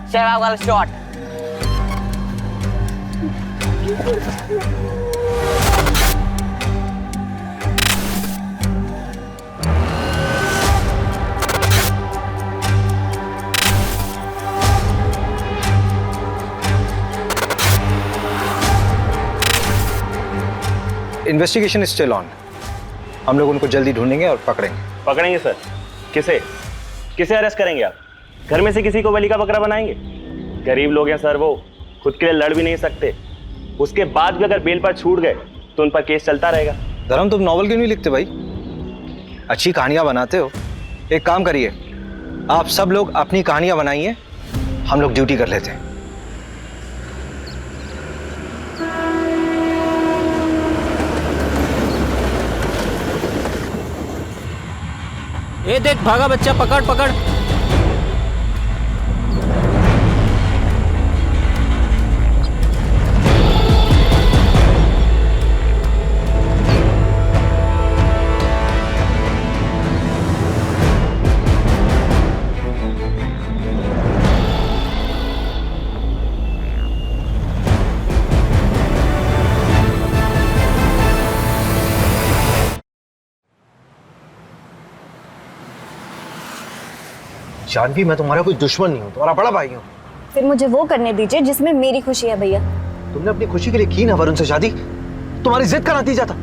सहवाग वाला shot. Investigation is still on. हम लोग उनको जल्दी ढूंढेंगे और पकड़ेंगे। पकड़ेंगे सर? किसे किसे अरेस्ट करेंगे आप? घर में से किसी को बलि का बकरा बनाएंगे? गरीब लोग हैं सर, वो खुद के लिए लड़ भी नहीं सकते। उसके बाद भी अगर बेल पर छूट गए तो उन पर केस चलता रहेगा। धर्म, तुम नॉवल क्यों नहीं लिखते भाई? अच्छी कहानियां बनाते हो। एक काम करिए, आप सब लोग अपनी कहानियां बनाइए, हम लोग ड्यूटी कर लेते हैं। ये देख भागा बच्चा, पकड़ पकड़। जानवी, मैं तुम्हारा कोई दुश्मन नहीं हूँ, तुम्हारा बड़ा भाई हूँ। फिर मुझे वो करने दीजिए जिसमें मेरी खुशी है भैया। तुमने अपनी खुशी के लिए की ना वरुण से शादी, तुम्हारी जिद का नतीजा था।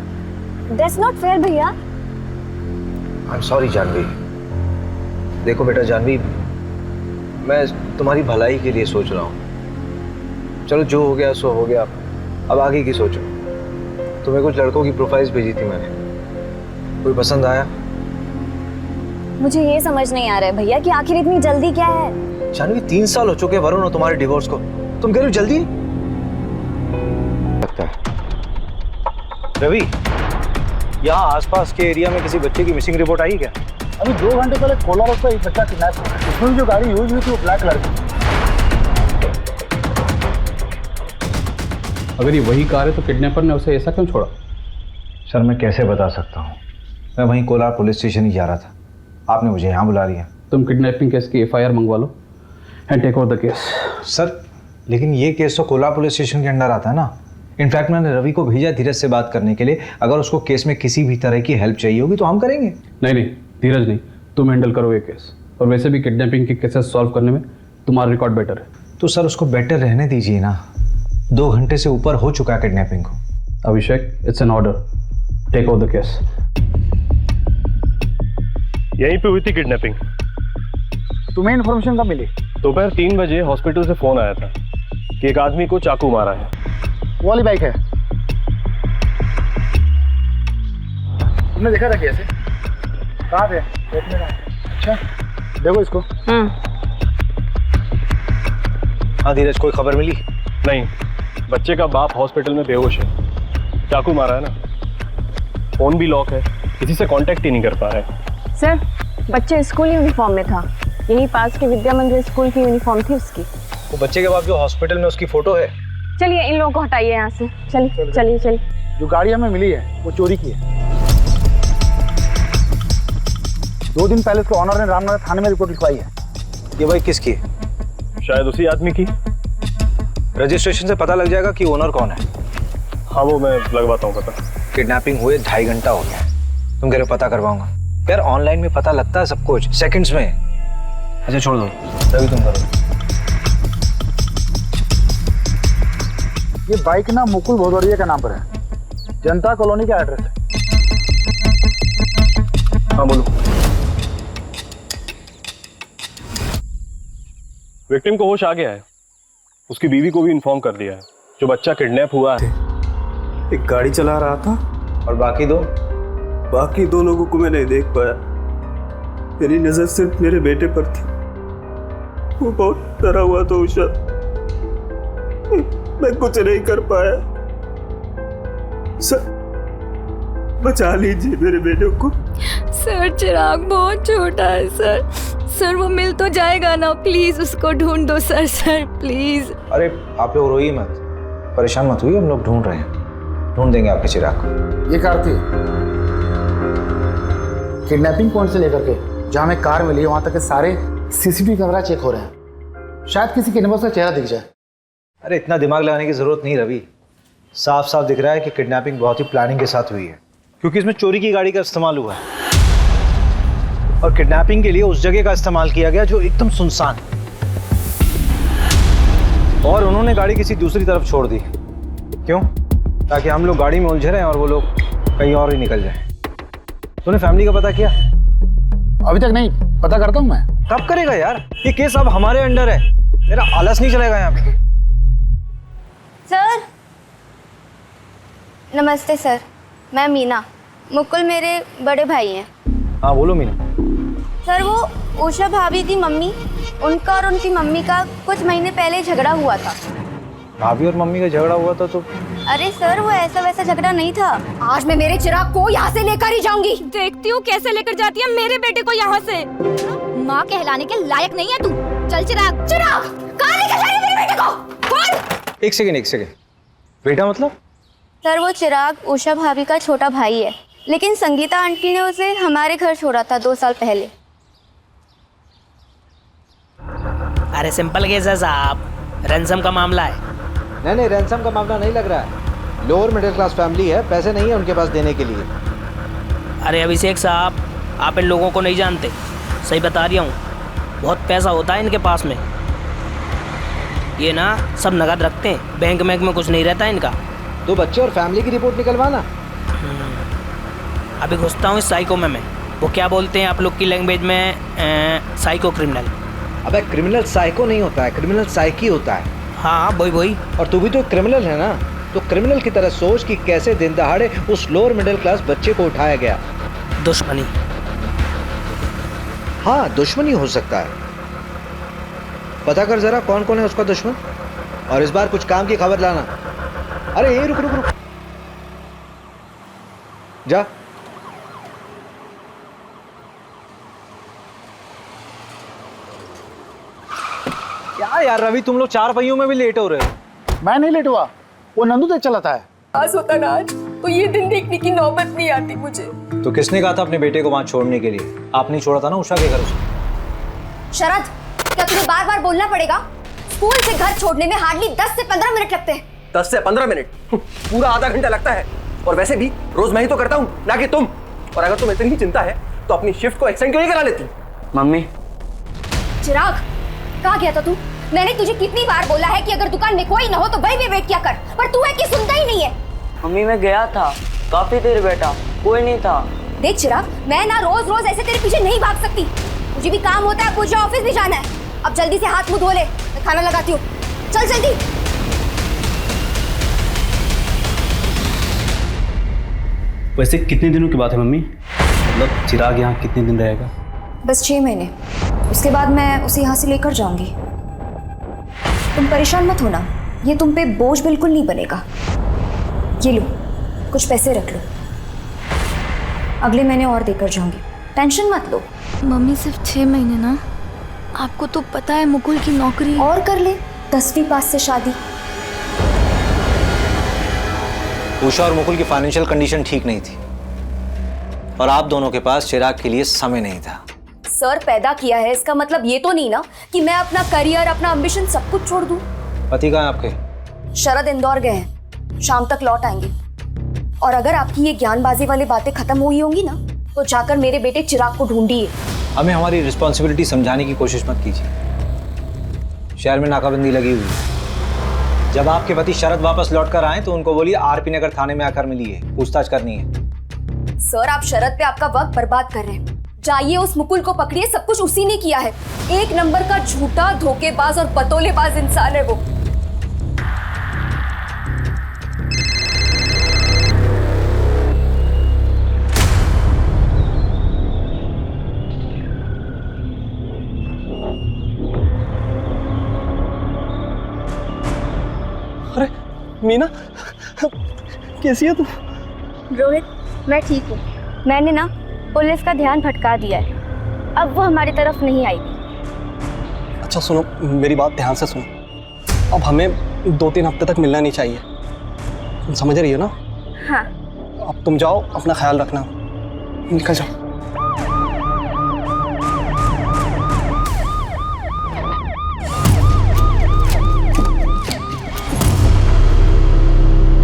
That's not fair भैया। I'm sorry Janvi. देखो बेटा जानवी, मैं तुम्हारी भलाई के लिए सोच रहा हूँ। चलो जो हो गया सो हो गया, अब आगे की सोचो। तुम्हें कुछ लड़कों की प्रोफाइल्स भेजी थी मैंने, कोई पसंद आया? मुझे ये समझ नहीं आ रहा है भैया कि आखिर इतनी जल्दी क्या है। जानवी, 3 साल हो चुके वरुण और तुम्हारे डिवोर्स को, तुम कह रहे हो जल्दी? लगता है रवि, यहाँ आसपास के एरिया में किसी बच्चे की मिसिंग रिपोर्ट आई क्या? अभी 2 घंटे पहले कोलार रोड पर एक बच्चा किडनैप हुआ। इसमें जो गाड़ी यूज हुई थी वो ब्लैक कलर की। अगर ये वही कार है तो किडनैपर ने उसे ऐसा क्यों छोड़ा? सर मैं कैसे बता सकता हूँ, मैं वहीं कोलार पुलिस स्टेशन ही जा रहा था, आपने मुझे यहाँ बुला लिया। तुम किडनैपिंग केस की FIR मंगवा लो and take over the case. Sir लेकिन ये केस तो कोलार पुलिस स्टेशन के अंडर आता है ना। इनफैक्ट मैंने रवि को भेजा धीरज से बात करने के लिए, अगर उसको केस में किसी भी तरह की हेल्प चाहिए होगी तो हम करेंगे। नहीं नहीं धीरज नहीं, तुम हैंडल करो ये केस। और वैसे भी किडनैपिंग के केसेस सॉल्व करने में तुम्हारा रिकॉर्ड बेटर है। तो सर उसको बेटर रहने दीजिए ना, 2 घंटे से ऊपर हो चुका है किडनैपिंग को। Abhishek, it's an order, take over the case. यहीं पे हुई थी किडनैपिंग। तुम्हें इन्फॉर्मेशन कब मिली? दोपहर 3 बजे हॉस्पिटल से फोन आया था कि एक आदमी को चाकू मारा है। वो वाली बाइक है, तुमने देखा था कैसे? कहाँ थे? देखने का। अच्छा देखो इसको। हाँ धीरज, कोई खबर मिली? नहीं, बच्चे का बाप हॉस्पिटल में बेहोश है, चाकू मारा है ना। फोन भी लॉक है, किसी से कांटेक्ट ही नहीं कर पा रहा है। सर बच्चे स्कूल यूनिफॉर्म में था, यही पास के विद्या मंदिर स्कूल की यूनिफॉर्म थी उसकी। वो बच्चे के बाप जो हॉस्पिटल में, उसकी फोटो है। चलिए इन लोगों को हटाइए यहाँ से, चलिए चलिए चलिए। जो गाड़ी हमें मिली है वो चोरी की है। 2 दिन पहले उसके ऑनर ने रामनगर थाने में रिपोर्ट लिखवाई है। ये बाइक किसकी है? शायद उसी आदमी की। रजिस्ट्रेशन से पता लग जाएगा कि ओनर कौन है। हाँ वो मैं लगवाता हूँ पता। किडनैपिंग हुए 2.5 घंटा हो गया, तुम कह रहे हो पता करवाऊंगा? यार ऑनलाइन में पता लगता है सब कुछ सेकंड्स में। अच्छा छोड़ दो, तभी तुम करो। ये बाइक ना मुकुल भदौरिया के नाम पर है, जनता कॉलोनी का एड्रेस है। हाँ बोलो। विक्टिम को होश आ गया है, उसकी बीवी को भी इन्फॉर्म कर दिया है। जो बच्चा किडनैप हुआ है, एक गाड़ी चला रहा था और बाकी 2 लोगों को मैं नहीं देख पाया। मेरी नजर सिर्फ मेरे बेटे पर थी, वो बहुत डरा हुआ था उषा, मैं कुछ नहीं कर पाया। सर बचा लीजिए मेरे बेटे को। सर चिराग बहुत छोटा है सर, सर वो मिल तो जाएगा ना, प्लीज उसको ढूंढ दो सर, सर प्लीज। अरे आप लोग रोइए मत, परेशान मत हुई, हम लोग ढूंढ रहे हैं, ढूंढ देंगे आपके चिराग को। ये कार थी किडनैपिंग पॉइंट से लेकर के जहाँ हमें कार मिली वहाँ तक के सारे CCTV कैमरा चेक हो रहे हैं। शायद किसी किडनैपर का चेहरा दिख जाए। अरे इतना दिमाग लगाने की जरूरत नहीं रवि, साफ साफ दिख रहा है कि किडनैपिंग बहुत ही प्लानिंग के साथ हुई है, क्योंकि इसमें चोरी की गाड़ी का इस्तेमाल हुआ है और किडनैपिंग के लिए उस जगह का इस्तेमाल किया गया जो एकदम सुनसान है, और उन्होंने गाड़ी किसी दूसरी तरफ छोड़ दी। क्यों? ताकि हम लोग गाड़ी में उलझे रहें और वो लोग कहीं और ही निकल जाए। तूने फैमिली का पता किया? अभी तक नहीं, पता करता हूँ मैं। कब करेगा यार? ये केस अब हमारे अंडर है, मेरा आलस नहीं चलेगा यहाँ पे। सर नमस्ते सर, मैं मीना, मुकुल मेरे बड़े भाई हैं। हाँ बोलो मीना। सर वो उषा भाभी की मम्मी, उनका और उनकी मम्मी का कुछ महीने पहले झगड़ा हुआ था। भाभी और मम्मी का झगड़ा हुआ था तो? अरे सर वो ऐसा वैसा झगड़ा नहीं था। आज मैं मेरे चिराग को यहाँ से लेकर ही जाऊंगी। देखती हूँ कैसे लेकर जाती है मेरे बेटे को यहाँ से। माँ कहलाने के लायक नहीं है तू। चल चिराग। चिराग कहाँ लेकर जाएगी मेरे बेटे को? कौन? एक सेकेंड, बेटा मतलब? सर वो चिराग उषा भाभी का छोटा भाई है, लेकिन संगीता आंटी ने उसे हमारे घर छोड़ा था 2 साल पहले। अरे सिंपल केस है साहब, रैंसम का मामला है। नहीं रैंसम का मामला नहीं लग रहा है। लोअर मिडिल क्लास फैमिली है, पैसे नहीं है उनके पास देने के लिए। अरे अभिषेक साहब, आप इन लोगों को नहीं जानते, सही बता रही हूँ, बहुत पैसा होता है इनके पास में। ये ना सब नगद रखते हैं, बैंक में कुछ नहीं रहता इनका। तो बच्चे और फैमिली की रिपोर्ट निकलवाना। अभी घुसता हूँ इस साइको में मैं। वो क्या बोलते हैं आप लोग की लैंग्वेज में? Psycho criminal. अबे क्रिमिनल साइको नहीं होता है, क्रिमिनल साइकी होता है। हाँ वही। और तू भी तो क्रिमिनल है ना, तो क्रिमिनल की तरह सोच कि कैसे दिन दहाड़े उस लोअर मिडिल क्लास बच्चे को उठाया गया। दुश्मनी। हाँ दुश्मनी हो सकता है। पता कर जरा कौन कौन है उसका दुश्मन, और इस बार कुछ काम की खबर लाना। अरे ये रुक जा। क्या यार रवि, तुम लोग 4 पहियों में भी लेट हो रहे हो। मैं नहीं लेट हुआ, वो नंदू तेज चलाता है। पास होता ना आज तो ये दिन देखने की नौबत नहीं आती मुझे। तो किसने कहा था अपने बेटे को वहां छोड़ने के लिए? आपने छोड़ा था ना उषा के घर उसे। शरद, क्या तुझे बार बार बोलना पड़ेगा? स्कूल से घर छोड़ने में हार्डली 10 से 15 मिनट लगते हैं। 10 से 15 मिनट? पूरा आधा घंटा लगता है। और वैसे भी रोज मैं ही तो करता हूँ, ना कि तुम। और अगर तुम्हें इतनी चिंता है तो अपनी शिफ्ट को एक्सटेंड क्यों नहीं करा लेती? मम्मी। चिराग, कहाँ गया था तू? मैंने तुझे कितनी बार बोला है कि अगर दुकान में कोई ना हो तो वहीं पे वेट किया कर, पर तू है कि सुनता ही नहीं है। मम्मी मैं गया था, काफी देर बैठा, कोई नहीं था। देख चिराग, मैं ना रोज रोज ऐसे तेरे पीछे नहीं भाग सकती। मुझे भी काम होता है, मुझे ऑफिस भी जाना है। अब जल्दी से हाथ मुंह धो ले, मैं खाना लगाती हूँ। चल जल्दी। वैसे कितने दिनों की बात है मम्मी? मतलब चिराग यहाँ कितने दिन रहेगा? बस 6 महीने, उसके बाद मैं उसे यहाँ से लेकर जाऊंगी। तुम परेशान मत होना, ये तुम पे बोझ बिल्कुल नहीं बनेगा। ये लो, कुछ पैसे रख लो, अगले महीने और देकर जाऊंगी, टेंशन मत लो। मम्मी सिर्फ 6 महीने ना, आपको तो पता है मुकुल की नौकरी। और कर ले 10वीं पास से शादी। उषा और मुकुल की फाइनेंशियल कंडीशन ठीक नहीं थी, और आप दोनों के पास चिराग के लिए समय नहीं था। सर पैदा किया है, इसका मतलब ये तो नहीं ना कि मैं अपना करियर, अपना एम्बिशन सब कुछ छोड़ दूं। पति कहाँ है आपके? शरद इंदौर गए हैं, शाम तक लौट आएंगे। और अगर आपकी ये ज्ञानबाजी वाली बातें खत्म हुई होंगी ना, तो जाकर मेरे बेटे चिराग को ढूंढिए। हमें हमारी रिस्पॉन्सिबिलिटी समझाने की कोशिश मत कीजिए। शहर में नाकाबंदी लगी हुई है। जब आपके पति शरद वापस लौट कर आए तो उनको बोलिए आरपी नगर थाने में आकर मिलिए, पूछताछ करनी है। सर आप शरद पे आपका वक्त बर्बाद कर रहे हैं। जाइए उस मुकुल को पकड़िए, सब कुछ उसी ने किया है। 1 नंबर का झूठा, धोखेबाज और बतौलेबाज इंसान है वो। अरे मीना, कैसी है तू? रोहित, मैं ठीक हूँ। मैंने ना पुलिस का ध्यान भटका दिया है, अब वो हमारी तरफ नहीं आएगी। अच्छा सुनो, मेरी बात ध्यान से सुनो। अब हमें 2-3 हफ्ते तक मिलना नहीं चाहिए, तुम समझ रही हो ना? हाँ। अब तुम जाओ, अपना ख्याल रखना, निकल जाओ।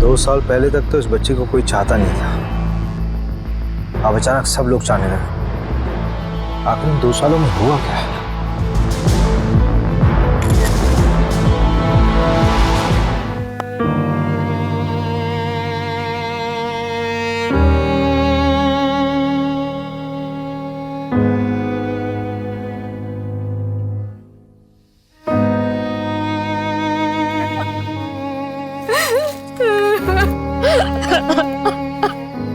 2 साल पहले तक तो इस बच्ची को कोई चाहता नहीं था, अब अचानक सब लोग चाहने लगे। आखिर इन 2 सालों में हुआ क्या है?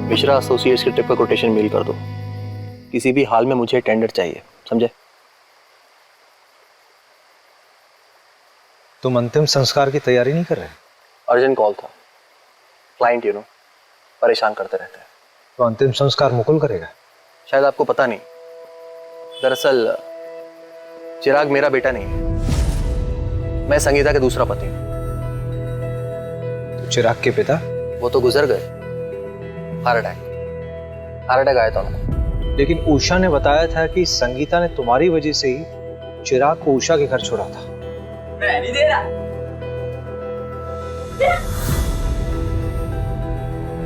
मिश्रा एसोसिएट्स के ट्रिप का कोटेशन मेल कर दो। किसी भी हाल में मुझे टेंडर चाहिए, समझे? तुम अंतिम संस्कार की तैयारी नहीं कर रहे? अर्जेंट कॉल था, क्लाइंट परेशान करते रहते हैं। तो अंतिम संस्कार मुकुल करेगा? शायद आपको पता नहीं, दरअसल चिराग मेरा बेटा नहीं है, मैं संगीता के दूसरा पति हूँ। तो चिराग के पिता? वो तो गुजर गए, हार्ट अटैक आया था उनको। लेकिन उषा ने बताया था कि संगीता ने तुम्हारी वजह से ही चिराग को उषा के घर छोड़ा था। मैं नहीं दे रहा।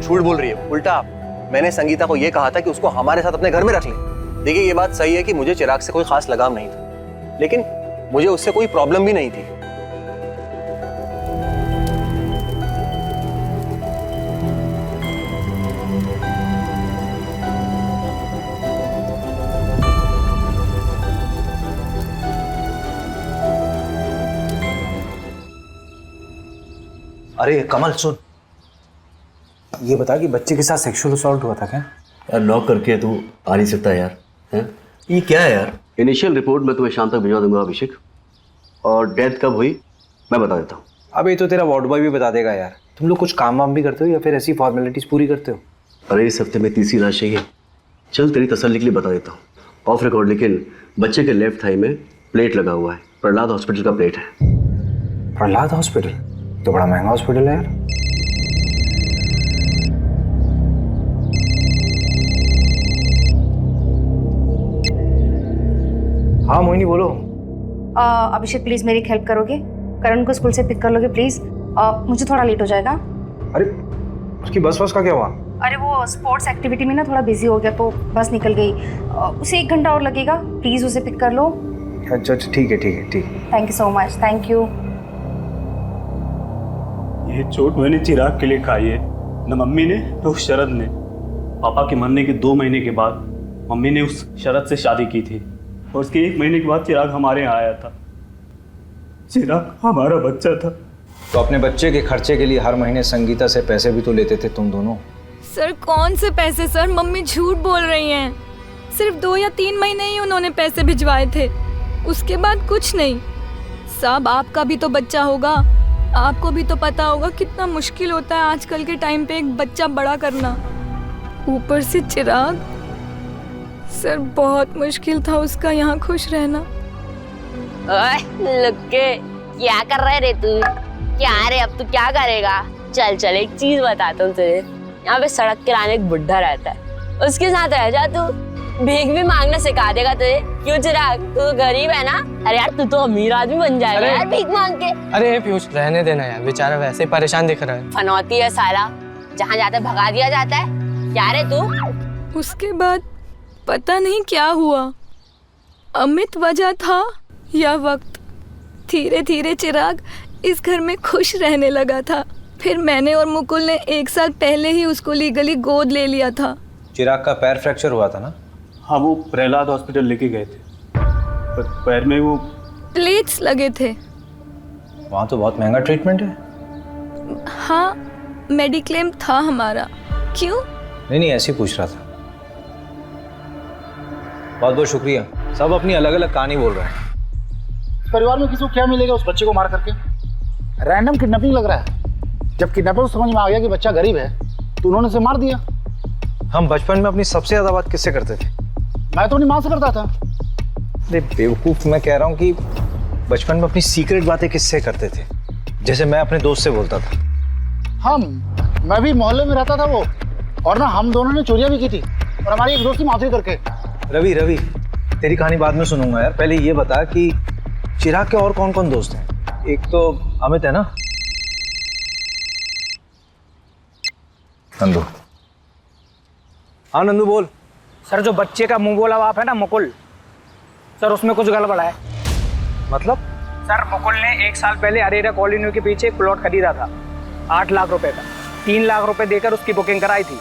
झूठ बोल रही है उल्टा आप। मैंने संगीता को यह कहा था कि उसको हमारे साथ अपने घर में रख ले। देखिए ये बात सही है कि मुझे चिराग से कोई खास लगाव नहीं था, लेकिन मुझे उससे कोई प्रॉब्लम भी नहीं थी। अरे कमल सुन, ये बता कि बच्चे के साथ सेक्सुअल असॉल्ट हुआ था क्या? यार लॉक करके तू आ नहीं सकता यार, हैं? ये क्या है यार? इनिशियल रिपोर्ट मैं तुम्हें शाम तक भिजवा दूंगा अभिषेक, और डेथ कब हुई मैं बता देता हूँ। अब ये तो तेरा वार्ड बॉय भी बता देगा यार। तुम लोग कुछ काम वाम भी करते हो या फिर ऐसी फॉर्मेलिटीज पूरी करते हो? अरे इस हफ्ते में तीसरी लाश चाहिए। चल तेरी तसल्ली के लिए बता देता हूँ ऑफ रिकॉर्ड, लेकिन बच्चे के लेफ्ट थाई में प्लेट लगा हुआ है। प्रहलाद हॉस्पिटल का प्लेट है। प्रहलाद हॉस्पिटल तो बड़ा महंगा हॉस्पिटल है यार। हाँ मोहिनी बोलो। अभिषेक प्लीज मेरी हेल्प करोगे? करण को स्कूल से पिक कर लोगे प्लीज? मुझे थोड़ा लेट हो जाएगा। अरे उसकी बस का क्या हुआ? अरे वो स्पोर्ट्स एक्टिविटी में ना थोड़ा बिजी हो गया तो बस निकल गई। उसे 1 घंटा और लगेगा, प्लीज उसे पिक कर लो। अच्छा ठीक है ठीक है ठीक है। Thank you so much. Thank you. ये चोट मैंने चिराग के लिए खाई है, न मम्मी ने न उस शरद ने। पापा के मरने के 2 महीने के बाद मम्मी ने उस शरद से शादी की थी, और उसके 1 महीने के बाद चिराग हमारे यहाँ आया था। चिराग हमारा बच्चा था। तो अपने बच्चे के खर्चे के लिए हर महीने संगीता से पैसे भी तो लेते थे तुम दोनों। सर कौन से पैसे सर? मम्मी झूठ बोल रही हैं। सिर्फ 2 या 3 महीने ही उन्होंने पैसे भिजवाए थे, उसके बाद कुछ नहीं। साहब आपका भी तो बच्चा होगा, आपको भी तो पता होगा कितना मुश्किल होता है आजकल के टाइम पे एक बच्चा बड़ा करना, ऊपर से चिराग। सर बहुत मुश्किल था उसका यहाँ खुश रहना। ओए लुक्के, क्या कर रहे रे तू? क्या रे अब तू क्या करेगा? चल चल एक चीज बताता हूँ तुझे। यहाँ पे सड़क किनारे एक बुढ़ा रहता है, उसके साथ रह जा तू, भीख भी मांगना सिखा देगा तुझे। क्यों चिराग, तू गरीब है ना? अरे यार तू तो अमीर आदमी बन जाएगा यार भीख मांग के। अरे पीयूष रहने देना यार, बेचारा वैसे ही परेशान दिख रहा है। फनौती है साला, जहाँ जाता है भगा दिया जाता है। क्या रे तू? उसके बाद पता नहीं क्या हुआ, अमित वजह था या वक्त, धीरे धीरे चिराग इस घर में खुश रहने लगा था। फिर मैंने और मुकुल ने 1 साल पहले ही उसको लीगली गोद ले लिया था। चिराग का पैर फ्रैक्चर हुआ था ना? हाँ वो प्रहलाद हॉस्पिटल लेके गए थे, पर पैर में वो प्लेट्स लगे थे। वहाँ तो बहुत महंगा ट्रीटमेंट है। हाँ मेडिक्लेम था हमारा। क्यों? नहीं ऐसे ही पूछ रहा था। बहुत बहुत शुक्रिया। सब अपनी अलग अलग कहानी बोल रहे हैं। परिवार में किसी को क्या मिलेगा उस बच्चे को मार करके? रैंडम किडनैपिंग लग रहा है। जब किडनैपर को समझ में आ गया कि बच्चा गरीब है तो उन्होंने उसे मार दिया। हम बचपन में अपनी सबसे ज्यादा बात किससे करते थे? मैं तो अपनी माँ से करता था। अरे बेवकूफ, मैं कह रहा हूँ कि बचपन में अपनी सीक्रेट बातें किससे करते थे? जैसे मैं अपने दोस्त से बोलता था। मैं भी मोहल्ले में रहता था वो, और ना हम दोनों ने चोरियां भी की थी, और हमारी एक दोस्त की माफी करके। रवि तेरी कहानी बाद में सुनूंगा यार, पहले ये बता कि चिराग के और कौन कौन दोस्त हैं? एक तो अमित है ना? नंदू। हाँ नंदू बोल। सर जो बच्चे का मुंह बोला बाप है ना मुकुल, सर उसमें कुछ गड़बड़ है। मतलब? सर मुकुल ने 1 साल पहले अरेरा कॉलोनी के पीछे एक प्लॉट खरीदा था 8 लाख रुपए का। 3 लाख रुपए देकर उसकी बुकिंग कराई थी।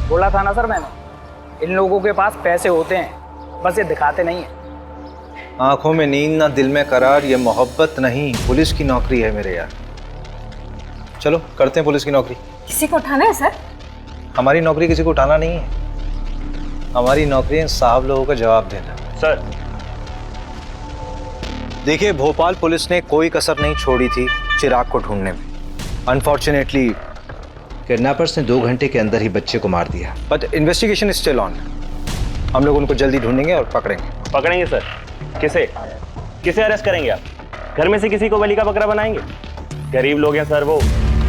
बोला था ना सर मैंने, इन लोगों के पास पैसे होते हैं, बस ये दिखाते नहीं है। आंखों में नींद ना दिल में करार, ये मोहब्बत नहीं पुलिस की नौकरी है मेरे यार। चलो करते हैं पुलिस की नौकरी। किसी को उठाना है सर? हमारी नौकरी किसी को उठाना नहीं है, हमारी नौकरी है साहब लोगों का जवाब देना। सर देखिए भोपाल पुलिस ने कोई कसर नहीं छोड़ी थी चिराग को ढूंढने में। अनफॉर्चुनेटली किडनैपर्स ने 2 घंटे के अंदर ही बच्चे को मार दिया, but investigation is still on. हम लोग उनको जल्दी ढूंढेंगे और पकड़ेंगे। पकड़ेंगे सर? किसे किसे अरेस्ट करेंगे आप? घर में से किसी को बलि का बकरा बनाएंगे? गरीब लोग हैं सर, वो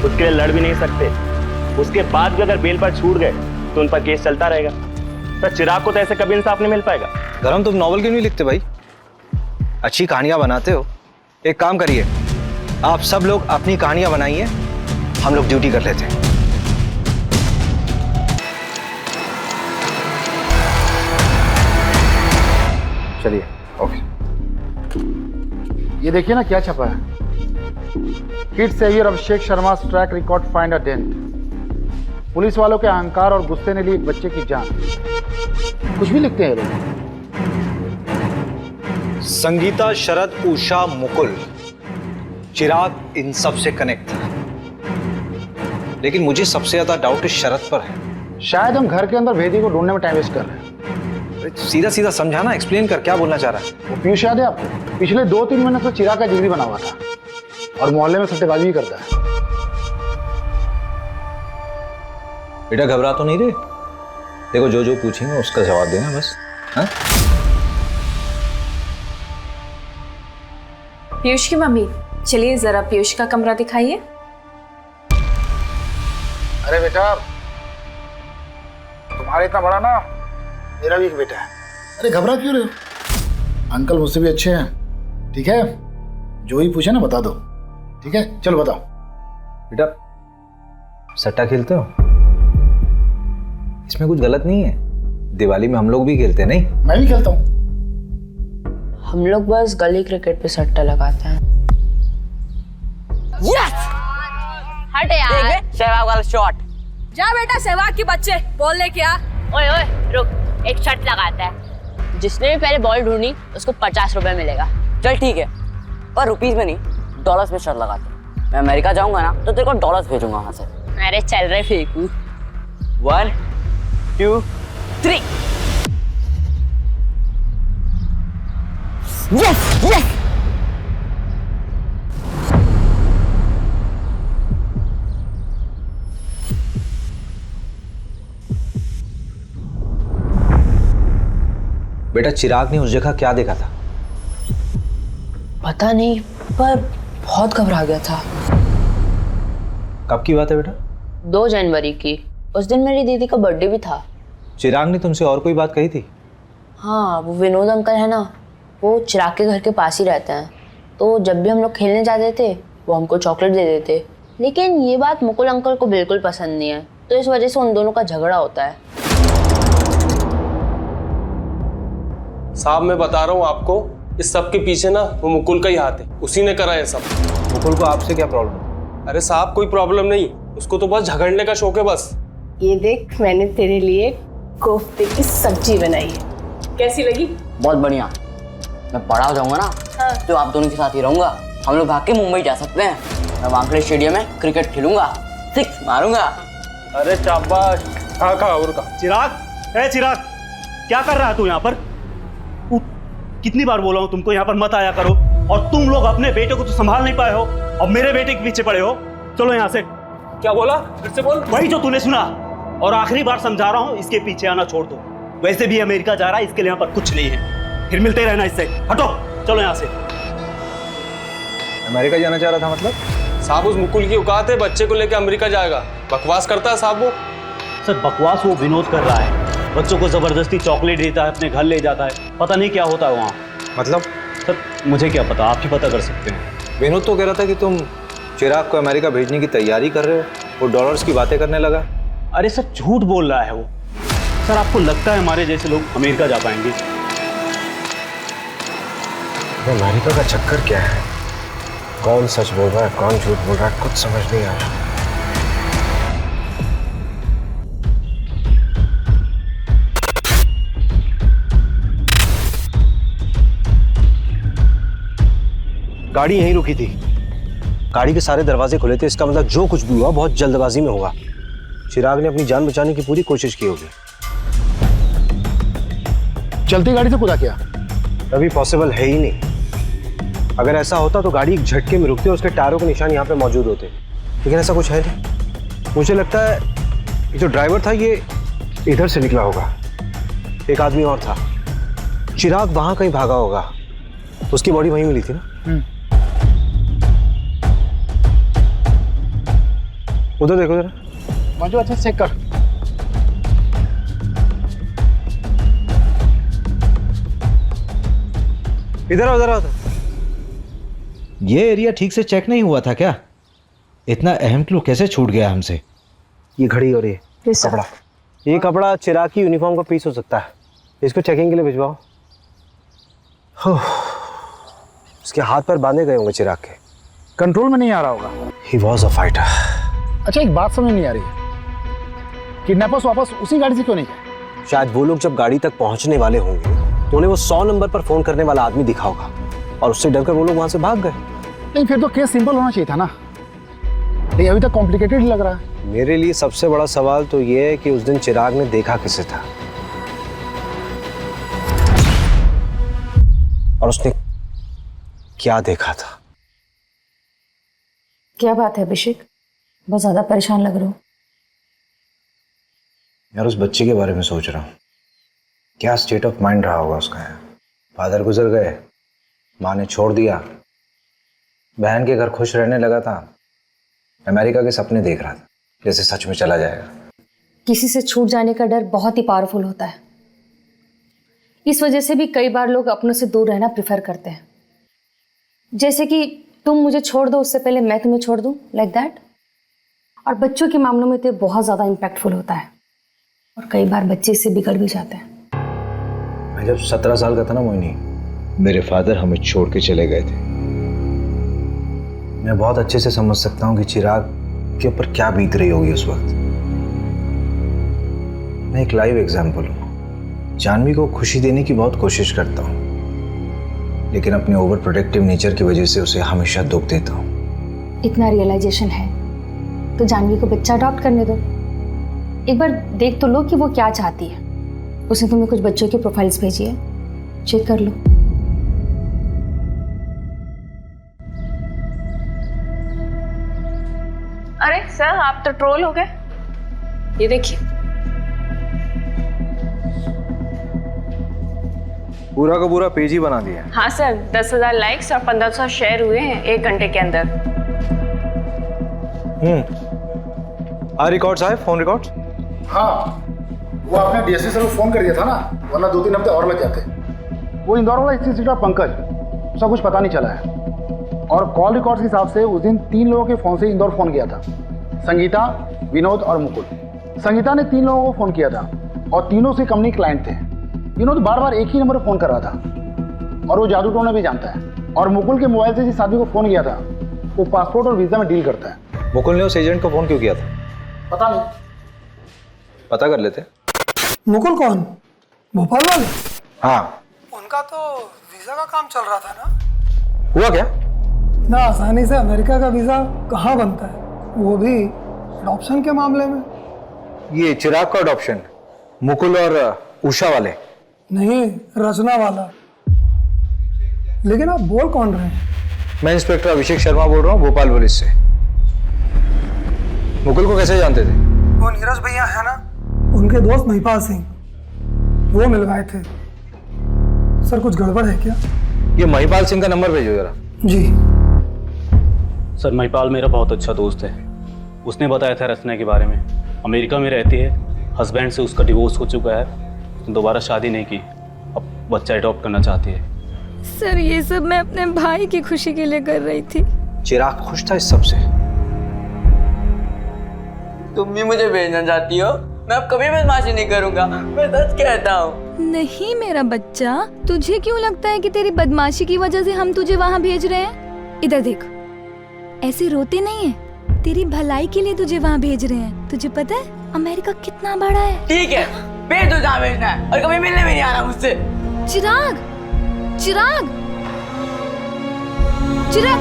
खुद के लिए लड़ भी नहीं सकते। उसके बाद भी अगर बेल पर छूट गए तो उन पर केस चलता रहेगा। सर चिराग को तो ऐसे कभी इंसाफ नहीं मिल पाएगा। धर्म तुम नॉवल क्यों नहीं लिखते भाई? अच्छी कहानियां बनाते हो। एक काम करिए, आप सब लोग अपनी कहानियां बनाइए, हम लोग ड्यूटी कर लेते हैं। चलिए ओके। ये देखिए ना क्या छपा है, kid saviour Abhishek Sharma track record find a dent. Police वालों के अहंकार और गुस्से ने ली एक बच्चे की जान। कुछ भी लिखते हैं लोग। संगीता, शरद, उषा, मुकुल, चिराग इन सब से कनेक्ट था, लेकिन मुझे सबसे ज्यादा डाउट शरद पर है। शायद हम घर के अंदर भेदी को ढूंढने में टाइम वेस्ट कर रहे हैं। सीधा सीधा समझाना, एक्सप्लेन कर, क्या बोलना चाह रहा है? वो पीयूष याद है आपको? पिछले 2-3 महीने से चिराग का जिगरी बना हुआ था और मोहल्ले में सट्टेबाजी भी करता है। बेटा घबरा तो नहीं रहे? देखो जो जो पूछेंगे उसका जवाब देना बस। हाँ? पीयूष की मम्मी, चलिए जरा पीयूष का कमरा दिखाइए। अरे बेटा, तुम्हारा इतना बड़ा ना मेरा भी एक बेटा है। अरे घबरा क्यों रहे हो? अंकल मुझसे भी अच्छे हैं, ठीक है? जो ही पूछे ना बता दो, ठीक है? चलो बताओ। बेटा सट्टा खेलते हो? इसमें कुछ गलत नहीं है, दिवाली में हम लोग भी खेलते हैं। नहीं? मैं भी खेलता हूँ। हम लोग बस गली क्रिकेट पे सट्टा लगाते हैं। यस! हट यार, सहवाग वाला शॉट। जा बेटा सहवाग के बच्चे, बॉल लेके आ। ओए ओए रुक, एक शर्त लगाता है, जिसने भी पहले बॉल ढूंढी उसको 50 रुपए मिलेगा। चल ठीक है, पर रुपीज में नहीं, डॉलर्स में शर्त लगाते। मैं अमेरिका जाऊंगा ना तो तेरे को डॉलर्स भेजूंगा वहां से। अरे चल रहे फेंकू। 1 2 3। Yes yes. बेटा चिराग ने उस जगह क्या देखा था? पता नहीं, पर बहुत घबरा गया था। कब की बात है बेटा? 2 जनवरी की। उस दिन मेरी दीदी का बर्थडे भी था। चिराग ने तुमसे और कोई बात कही थी? हाँ, वो विनोद अंकल है ना, वो चिराग के घर के पास ही रहते हैं। तो जब भी हम लोग खेलने जाते थे वो हमको चॉकलेट दे देते। लेकिन ये बात मुकुल अंकल को बिल्कुल पसंद नहीं है, तो इस वजह से उन दोनों का झगड़ा होता है। साहब मैं बता रहा हूँ आपको, इस सब के पीछे ना वो मुकुल का ही हाथ है, उसी ने करा है सब। मुकुल को आपसे क्या प्रॉब्लम? अरे साहब कोई प्रॉब्लम नहीं, उसको तो बस झगड़ने का शौक है बस। ये देख, मैंने तेरे लिए कोफ्ते की सब्जी बनाई है, कैसी लगी? बहुत बढ़िया। मैं बड़ा हो जाऊंगा ना तो आप दोनों के साथ ही रहूंगा। हम लोग भाग के मुंबई जा सकते हैं। मैं वानखेड़े स्टेडियम में क्रिकेट खेलूंगा, 6 मारूंगा। अरे शाबाश। कहा और कहा। चिराग, ए चिराग, क्या कर रहा है तू यहाँ पर? कितनी बार बोला हूँ तुमको यहाँ पर मत आया करो, और तुम लोग अपने बेटे को तो संभाल नहीं पाए हो और मेरे बेटे के पीछे पड़े हो। चलो यहाँ से। क्या बोला? फिर से बोल। वही जो तूने सुना, और आखिरी बार समझा रहा हूँ, इसके पीछे आना छोड़ दो। वैसे भी अमेरिका जा रहा है, इसके लिए यहाँ पर कुछ नहीं है, फिर मिलते रहना इससे। हटो, चलो यहाँ से। अमेरिका जाना चाह रहा था मतलब? साहब उस मुकुल की औकात है, बच्चे को लेकर अमेरिका जाएगा। बकवास करता है साहब वो। सर बकवास वो विनोद कर रहा है, बच्चों को जबरदस्ती चॉकलेट देता है, अपने घर ले जाता है, पता नहीं क्या होता है वहाँ। मतलब? सर मुझे क्या पता, आप ही पता कर सकते हैं। विनोद तो कह रहा था कि तुम चिराग को अमेरिका भेजने की तैयारी कर रहे हो, वो डॉलर्स की बातें करने लगा। अरे सर झूठ बोल रहा है वो। सर आपको लगता है हमारे जैसे लोग अमेरिका जा पाएंगे? अमेरिका का चक्कर क्या है? कौन सच बोल रहा है, कौन झूठ बोल रहा है, कुछ समझ नहीं आ रहा। गाड़ी यहीं रुकी थी, गाड़ी के सारे दरवाजे खुले थे। इसका मतलब जो कुछ भी हुआ बहुत जल्दबाजी में हुआ। चिराग ने अपनी जान बचाने की पूरी कोशिश की होगी। चलती गाड़ी से कूदा क्या? अभी पॉसिबल है ही नहीं। अगर ऐसा होता तो गाड़ी एक झटके में रुकती और उसके टायरों के निशान यहाँ पे मौजूद होते, लेकिन ऐसा कुछ है नहीं। मुझे लगता है ये जो ड्राइवर था ये इधर से निकला होगा। एक आदमी और था, चिराग वहां कहीं भागा होगा, उसकी बॉडी वहीं मिली थी ना। उधर देखो जरा मंजू, अच्छा चेक कर। इधर आओ, इधर आओ। ये एरिया ठीक से चेक नहीं हुआ था क्या? इतना अहम क्लू कैसे छूट गया हमसे? ये घड़ी और ये कपड़ा, ये कपड़ा चिराग की यूनिफॉर्म का पीस हो सकता है। इसको चेकिंग के लिए भिजवाओ। उसके हाथ पर बांधे गए होंगे चिराग के। कंट्रोल में नहीं आ रहा होगा। He was a fighter. अच्छा एक बात समझ नहीं आ रही है, किडनैपर्स वापस उसी गाड़ी से क्यों नहीं गए? शायद वो लोग जब गाड़ी तक पहुंचने वाले होंगे तो उन्हें वो 100 नंबर पर फोन करने वाला आदमी दिखा होगा और उससे डरकर वो लोग वहां से भाग गए। नहीं फिर तो केस सिंपल होना चाहिए था ना। नहीं अभी तक कॉम्प्लिकेटेड लग रहा है। मेरे लिए सबसे बड़ा सवाल तो ये है कि उस दिन चिराग ने देखा किसे था और उसने क्या देखा था। क्या बात है अभिषेक, बहुत ज्यादा परेशान लग रहे हो। यार उस बच्चे के बारे में सोच रहा हूँ, क्या स्टेट ऑफ माइंड रहा होगा उसका। फादर गुजर गए, माँ ने छोड़ दिया, बहन के घर खुश रहने लगा था, अमेरिका के सपने देख रहा था जैसे सच में चला जाएगा। किसी से छूट जाने का डर बहुत ही पावरफुल होता है। इस वजह से भी कई बार लोग अपनों से दूर रहना प्रेफर करते हैं। जैसे कि तुम मुझे छोड़ दो उससे पहले मैं तुम्हें छोड़ दूं, लाइक दैट। और बच्चों के मामलों में तो बहुत ज़्यादा इम्पैक्टफुल होता है और कई बार बच्चे इससे बिगड़ भी जाते हैं। मैं जब 17 साल का था ना मोहिनी, मेरे फादर हमें छोड़ के चले गए थे। मैं बहुत अच्छे से समझ सकता हूँ कि चिराग के ऊपर क्या बीत रही होगी उस वक्त। मैं एक लाइव एग्जाम्पल हूँ। जानवी को खुशी देने की बहुत कोशिश करता हूँ, लेकिन अपने ओवर प्रोटेक्टिव नेचर की वजह से उसे हमेशा दुख देता हूँ। इतना रियलाइजेशन है तो जानवी को बच्चा अडॉप्ट करने दो। एक बार देख तो लो कि वो क्या चाहती है। उसने तुम्हें कुछ बच्चों की प्रोफाइल्स भेजी है, चेक कर लो। अरे सर आप तो ट्रोल हो गए। ये देखिए, पूरा का पूरा पेज ही बना दिया। हाँ सर, 10,000 लाइक्स और 1500 शेयर हुए हैं 1 घंटे के अंदर। रिकॉर्ड्स आए, फोन रिकॉर्ड्स। हाँ वो आपने डीएसपी सर को फोन कर दिया था ना, वरना 2-3 हफ्ते और लग जाते। वो इंदौर वाला इंस्टीट्यूट पंकज, उसका कुछ पता नहीं चला है। और कॉल रिकॉर्ड्स के हिसाब से उस दिन 3 लोगों के फोन से इंदौर फोन किया था, संगीता, विनोद और मुकुल। संगीता ने 3 लोगों को फोन किया था और तीनों से कंपनी क्लाइंट थे। विनोद बार बार एक ही नंबर पर फोन कर रहा था और वो जादू टोना भी जानता है। और मुकुल के मोबाइल से जिस आदमी को फोन किया था वो पासपोर्ट और वीजा में डील करता है। मुकुल ने उस एजेंट को फोन क्यों किया था? पता नहीं, पता कर लेते। मुकुल कौन? भोपाल वाले? हाँ, उनका तो वीजा का काम चल रहा था ना। हुआ क्या? ना आसानी से अमेरिका का वीजा कहाँ बनता है, वो भी अडॉप्शन के मामले में। ये चिराग का अडॉप्शन मुकुल और उषा वाले? नहीं, रचना वाला। लेकिन आप बोल कौन रहे हैं? मैं इंस्पेक्टर अभिषेक शर्मा बोल रहा हूँ, भोपाल पुलिस से। मुकुल को कैसे जानते थे? वो नीरज भैया है ना, उनके दोस्त महिपाल सिंह, वो मिलवाए थे। सर कुछ गड़बड़ है क्या? ये महिपाल सिंह का नंबर भेजो जरा। जी सर, महिपाल मेरा बहुत अच्छा दोस्त है। उसने बताया था रचना के बारे में। अमेरिका में रहती है, हस्बैंड से उसका डिवोर्स हो चुका है, दोबारा शादी नहीं की, अब बच्चा अडॉप्ट करना चाहती है। सर ये सब मैं अपने भाई की खुशी के लिए कर रही थी। चिराग खुश था इस सब से? तुम भी मुझे भेजना चाहती हो? मैं अब कभी बदमाशी नहीं करूंगा, मैं सच कहता हूँ। नहीं मेरा बच्चा, तुझे क्यों लगता है कि तेरी बदमाशी की वजह से हम तुझे वहाँ भेज रहे हैं? इधर देख, ऐसे रोते नहीं है, तेरी भलाई के लिए तुझे वहाँ भेज रहे हैं। तुझे पता है अमेरिका कितना बड़ा है? ठीक है, भेज दो जहाँ भेजना है, और कभी मिलने भी नहीं आना मुझसे। चिराग, चिराग, चिराग।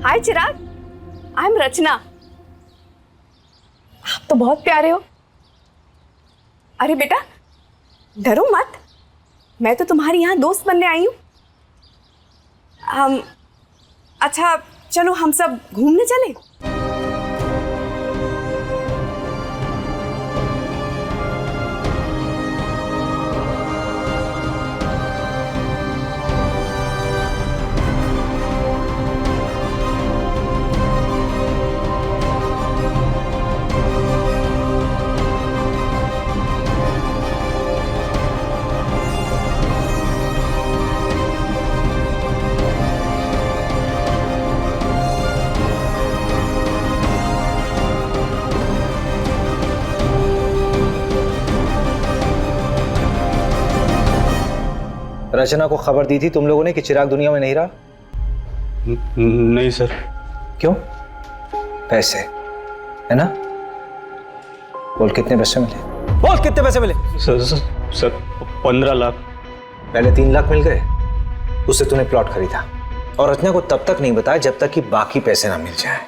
हाय चिराग, आई एम रचना। आप तो बहुत प्यारे हो। अरे बेटा डरो मत, मैं तो तुम्हारी यहाँ दोस्त बनने आई हूँ। अच्छा चलो हम सब घूमने चले। रचना को खबर दी थी तुम लोगों ने कि चिराग दुनिया में नहीं रहा? नहीं सर। क्यों? पैसे है ना? बोल कितने पैसे मिले? बोल कितने पैसे मिले? सर 15 लाख। पहले 3 लाख मिल गए, उससे तूने प्लॉट खरीदा और रचना को तब तक नहीं बताया जब तक कि बाकी पैसे ना मिल जाए।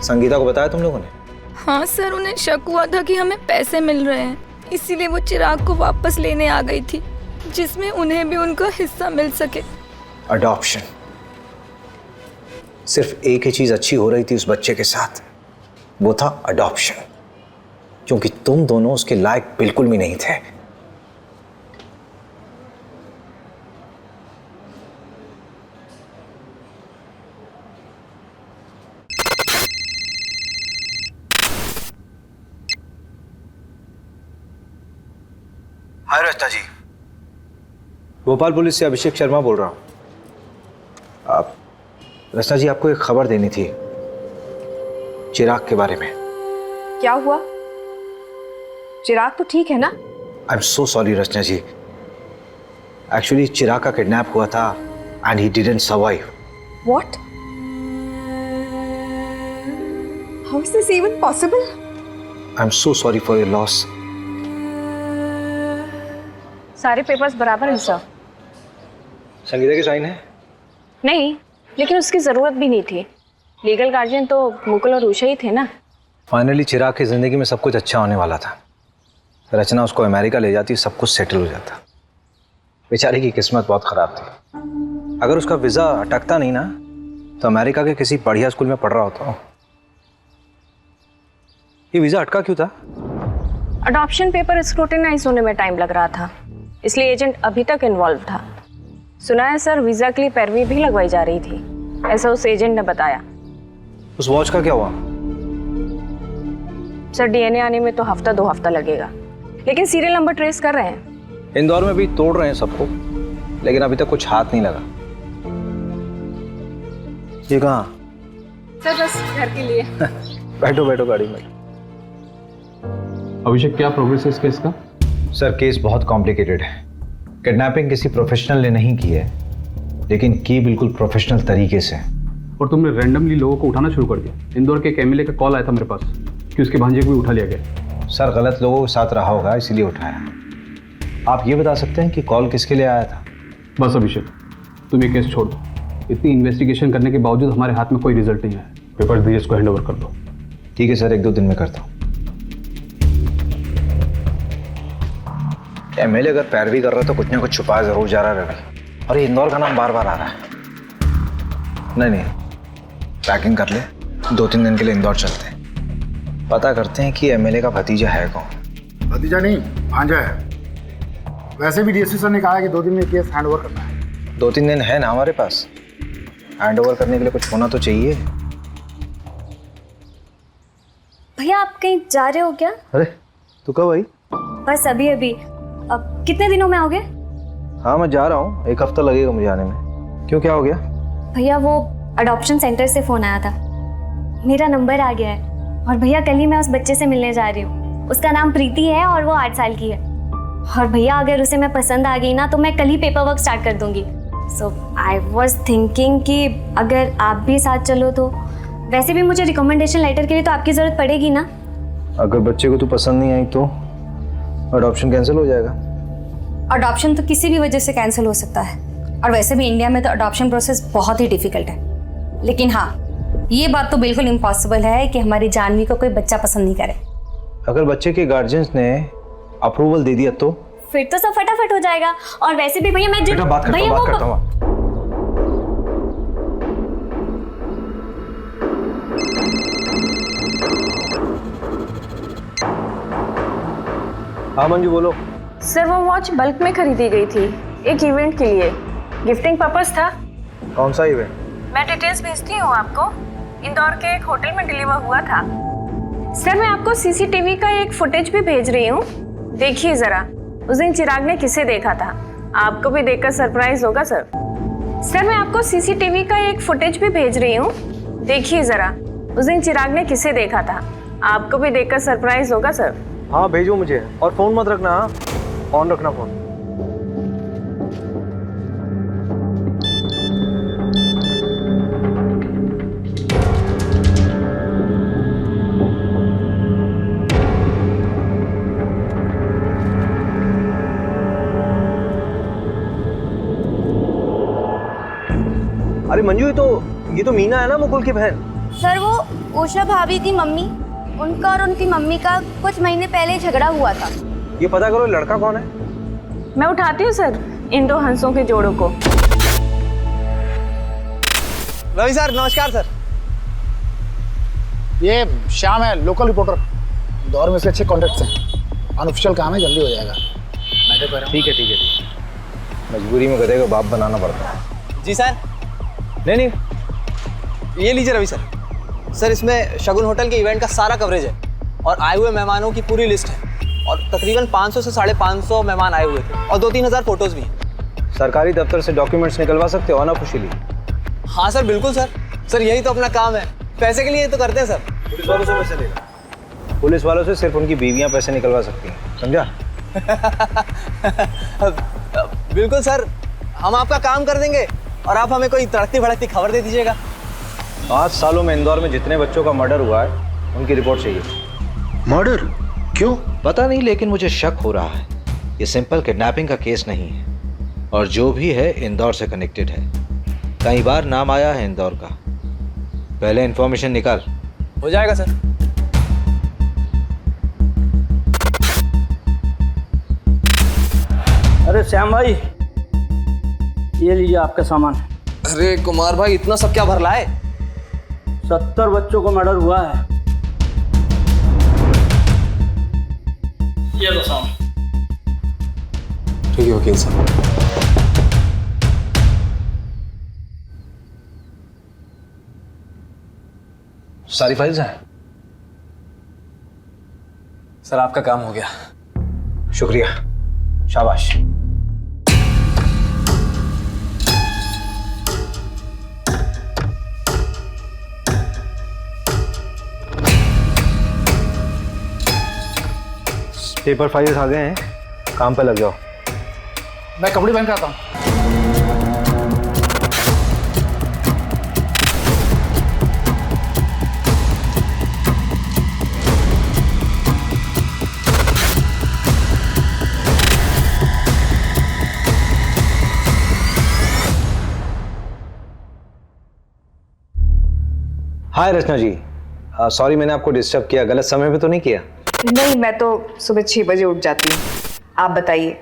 संगीता को बताया तुम लोगों ने? हाँ सर, उन्हें शक हुआ था कि हमें पैसे मिल रहे हैं, इसीलिए वो चिराग को वापस लेने आ गई थी, जिसमें उन्हें भी उनका हिस्सा मिल सके। अडॉप्शन। सिर्फ एक ही चीज अच्छी हो रही थी उस बच्चे के साथ, वो था अडॉप्शन, क्योंकि तुम दोनों उसके लायक बिल्कुल भी नहीं थे। हाय रचना जी, भोपाल पुलिस से अभिषेक शर्मा बोल रहा हूं। आप रचना जी, आपको एक खबर देनी थी चिराग के बारे में। क्या हुआ? चिराग तो ठीक है ना? I am so sorry Rachna ji, actually Chirag का किडनैप हुआ था and he didn't survive. What? How is this even possible? I am so sorry for your loss. सारे पेपर्स बराबर हैं सर। संगीता की साइन है? नहीं, लेकिन उसकी जरूरत भी नहीं थी। लीगल गार्जियन तो मुकुल और उषा ही थे ना। फाइनली चिराग की जिंदगी में सब कुछ अच्छा होने वाला था। रचना उसको अमेरिका ले जाती, सब कुछ सेटल हो जाता। बेचारी की किस्मत बहुत खराब थी। अगर उसका वीजा अटकता नहीं ना, तो अमेरिका के किसी बढ़िया स्कूल में पढ़ रहा होता। ये वीजा अटका क्यों था? अडॉप्शन पेपर स्क्रूटिनाइज होने में टाइम लग रहा था, इसलिए एजेंट अभी तक इन्वॉल्व था। सुना है सर, वीजा के लिए पैरवी भी लगवाई जा रही थी, ऐसा उस एजेंट ने बताया। उस वॉच का क्या हुआ? सर डीएनए आने में तो हफ्ता 2 हफ्ता लगेगा, लेकिन सीरियल नंबर ट्रेस कर रहे हैं। इंदौर में भी तोड़ रहे हैं सबको, लेकिन अभी तक कुछ हाथ नहीं लगा। ये कहाँ? सर बस घर के लिए। बैठो बैठो गाड़ी में। अभिषेक, क्या प्रोग्रेस है इस केस का? सर केस बहुत कॉम्प्लिकेटेड है। किडनैपिंग किसी प्रोफेशनल ने नहीं की है, लेकिन की बिल्कुल प्रोफेशनल तरीके से। और तुमने रैंडमली लोगों को उठाना शुरू कर दिया। इंदौर के एक एमएलए का कॉल आया था मेरे पास कि उसके भांजे को भी उठा लिया गया। सर गलत लोगों के साथ रहा होगा, इसीलिए उठाया। आप ये बता सकते हैं कि कॉल किसके लिए आया था? बस अभिषेक, तुम ये केस छोड़ दो। इतनी इन्वेस्टिगेशन करने के बावजूद हमारे हाथ में कोई रिजल्ट नहीं आया। पेपर डीएस को हैंड ओवर कर दो। ठीक है सर, 1-2 दिन में करता हूँ। एमएलए अगर पैरवी कर रहा है तो कुछ ना कुछ छुपा जरूर जा रहा है रवि। और ये इंदौर का नाम बार बार आ रहा है। नहीं, पैकिंग कर ले, 2-3 दिन के लिए इंदौर चलते हैं, पता करते हैं कि एमएलए का भतीजा है कौन। भतीजा नहीं, भांजा है। वैसे भी डीएसपी सर ने कहा है कि 2 दिन में केस हैंड ओवर करना है। 2-3 दिन है ना हमारे पास, हैंड ओवर करने के लिए कुछ होना तो चाहिए। भैया आप कहीं जा रहे हो क्या? अरे तू कब आई? बस अभी अभी। अब कितने दिनों में आओगे? हाँ मैं जा रहा हूँ, 1 हफ्ता लगेगा मुझे आने में। क्यों, क्या हो गया? भैया वो अडॉप्शन सेंटर से फ़ोन आया था। मेरा नंबर आ गया है और भैया कल ही मैं उस बच्चे से मिलने जा रही हूँ। उसका नाम प्रीति है और वो 8 साल की है। और भैया अगर उसे मैं पसंद आ गई ना तो मैं कल ही पेपर वर्क स्टार्ट कर दूँगी। सो आई वॉज थिंकिंग कि अगर आप भी साथ चलो तो। वैसे भी मुझे रिकमेंडेशन लेटर के लिए तो आपकी ज़रूरत पड़ेगी ना। अगर बच्चे को तू पसंद नहीं आई तो अडॉप्शन कैंसिल हो जाएगा। अडॉप्शन तो किसी भी वजह से कैंसिल हो सकता है और वैसे भी इंडिया में तो अडॉप्शन प्रोसेस बहुत ही डिफिकल्ट है। लेकिन हाँ, ये बात तो बिल्कुल इम्पॉसिबल है कि हमारी जानवी को कोई बच्चा पसंद नहीं करे। अगर बच्चे के गार्जियंस ने अप्रूवल दे दिया तो फिर तो सब फटाफट हो जाएगा। और वैसे भी भैया मैं बेटा बात करता हूँ। हाँ मंजू बोलो। सर वो वॉच बल्क में खरीदी गई थी एक इवेंट के लिए, गिफ्टिंग पर्पस था। कौन सा इवेंट? मैं डिटेल्स भेजती हूँ आपको। इंदौर के एक होटल में डिलीवर हुआ था। सर मैं आपको सीसीटीवी का एक फुटेज भी भेज रही हूँ, देखिए जरा। उस दिन चिराग ने किसे देखा था, आपको भी देखकर सरप्राइज होगा सर। सर मैं आपको सीसीटीवी का एक फुटेज भी भेज रही हूँ, देखिए जरा। उस दिन चिराग ने किसे देखा था, आपको भी देखकर सरप्राइज होगा सर। हाँ भेजो मुझे, और फोन मत रखना। हाँ ऑन रखना फोन। अरे मंजू ये तो मीना है ना, मुकुल की बहन। सर वो उषा भाभी की मम्मी, उनका और उनकी मम्मी का कुछ महीने पहले झगड़ा हुआ था। ये पता करो लड़का कौन है। मैं उठाती हूँ सर इन 2 हंसों के जोड़ों को। रवि सर नमस्कार सर। ये श्याम है, लोकल रिपोर्टर। इंदौर में इसके अच्छे कॉन्टेक्ट्स हैं। अनऑफिशियल काम है, जल्दी हो जाएगा। ठीक है। मजबूरी में गधे को बाप बनाना पड़ता है। जी सर। नहीं ये लीजिए रवि सर। सर इसमें शगुन होटल के इवेंट का सारा कवरेज है और आए हुए मेहमानों की पूरी लिस्ट है और तकरीबन 500 से 550 मेहमान आए हुए थे और 2-3 हज़ार फोटोज भी हैं। सरकारी दफ्तर से डॉक्यूमेंट्स निकलवा सकते हो अनऑफिशियली? हाँ सर बिल्कुल सर। सर यही तो अपना काम है, पैसे के लिए तो करते हैं सर। पुलिस वालों से पैसे लेगा? पुलिस वालों से सिर्फ उनकी बीवियां पैसे निकलवा सकती हैं, समझा? बिल्कुल सर, हम आपका काम कर देंगे और आप हमें कोई तड़कती भड़कती खबर दे दीजिएगा। 5 सालों में इंदौर में जितने बच्चों का मर्डर हुआ है उनकी रिपोर्ट चाहिए। मर्डर? क्यों? पता नहीं, लेकिन मुझे शक हो रहा है ये सिंपल किडनैपिंग का केस नहीं है और जो भी है इंदौर से कनेक्टेड है। कई बार नाम आया है इंदौर का। पहले इंफॉर्मेशन निकाल। हो जाएगा सर। अरे श्याम भाई, ये लीजिए आपका सामान। अरे कुमार भाई इतना सब क्या भर लाए? 70 बच्चों को मर्डर हुआ है। ये लो सामान। ठीक है वकील साहब। सारी फाइल्स हैं? सर आपका काम हो गया। शुक्रिया, शाबाश। पेपर फाइल्स आ गए हैं, काम पे लग जाओ। मैं कपड़े पहन के आता हूँ। हाय रचना जी, सॉरी मैंने आपको डिस्टर्ब किया। गलत समय पे तो नहीं किया? नहीं, मैं तो सुबह 6 बजे उठ जाती हूँ। आप बताइए।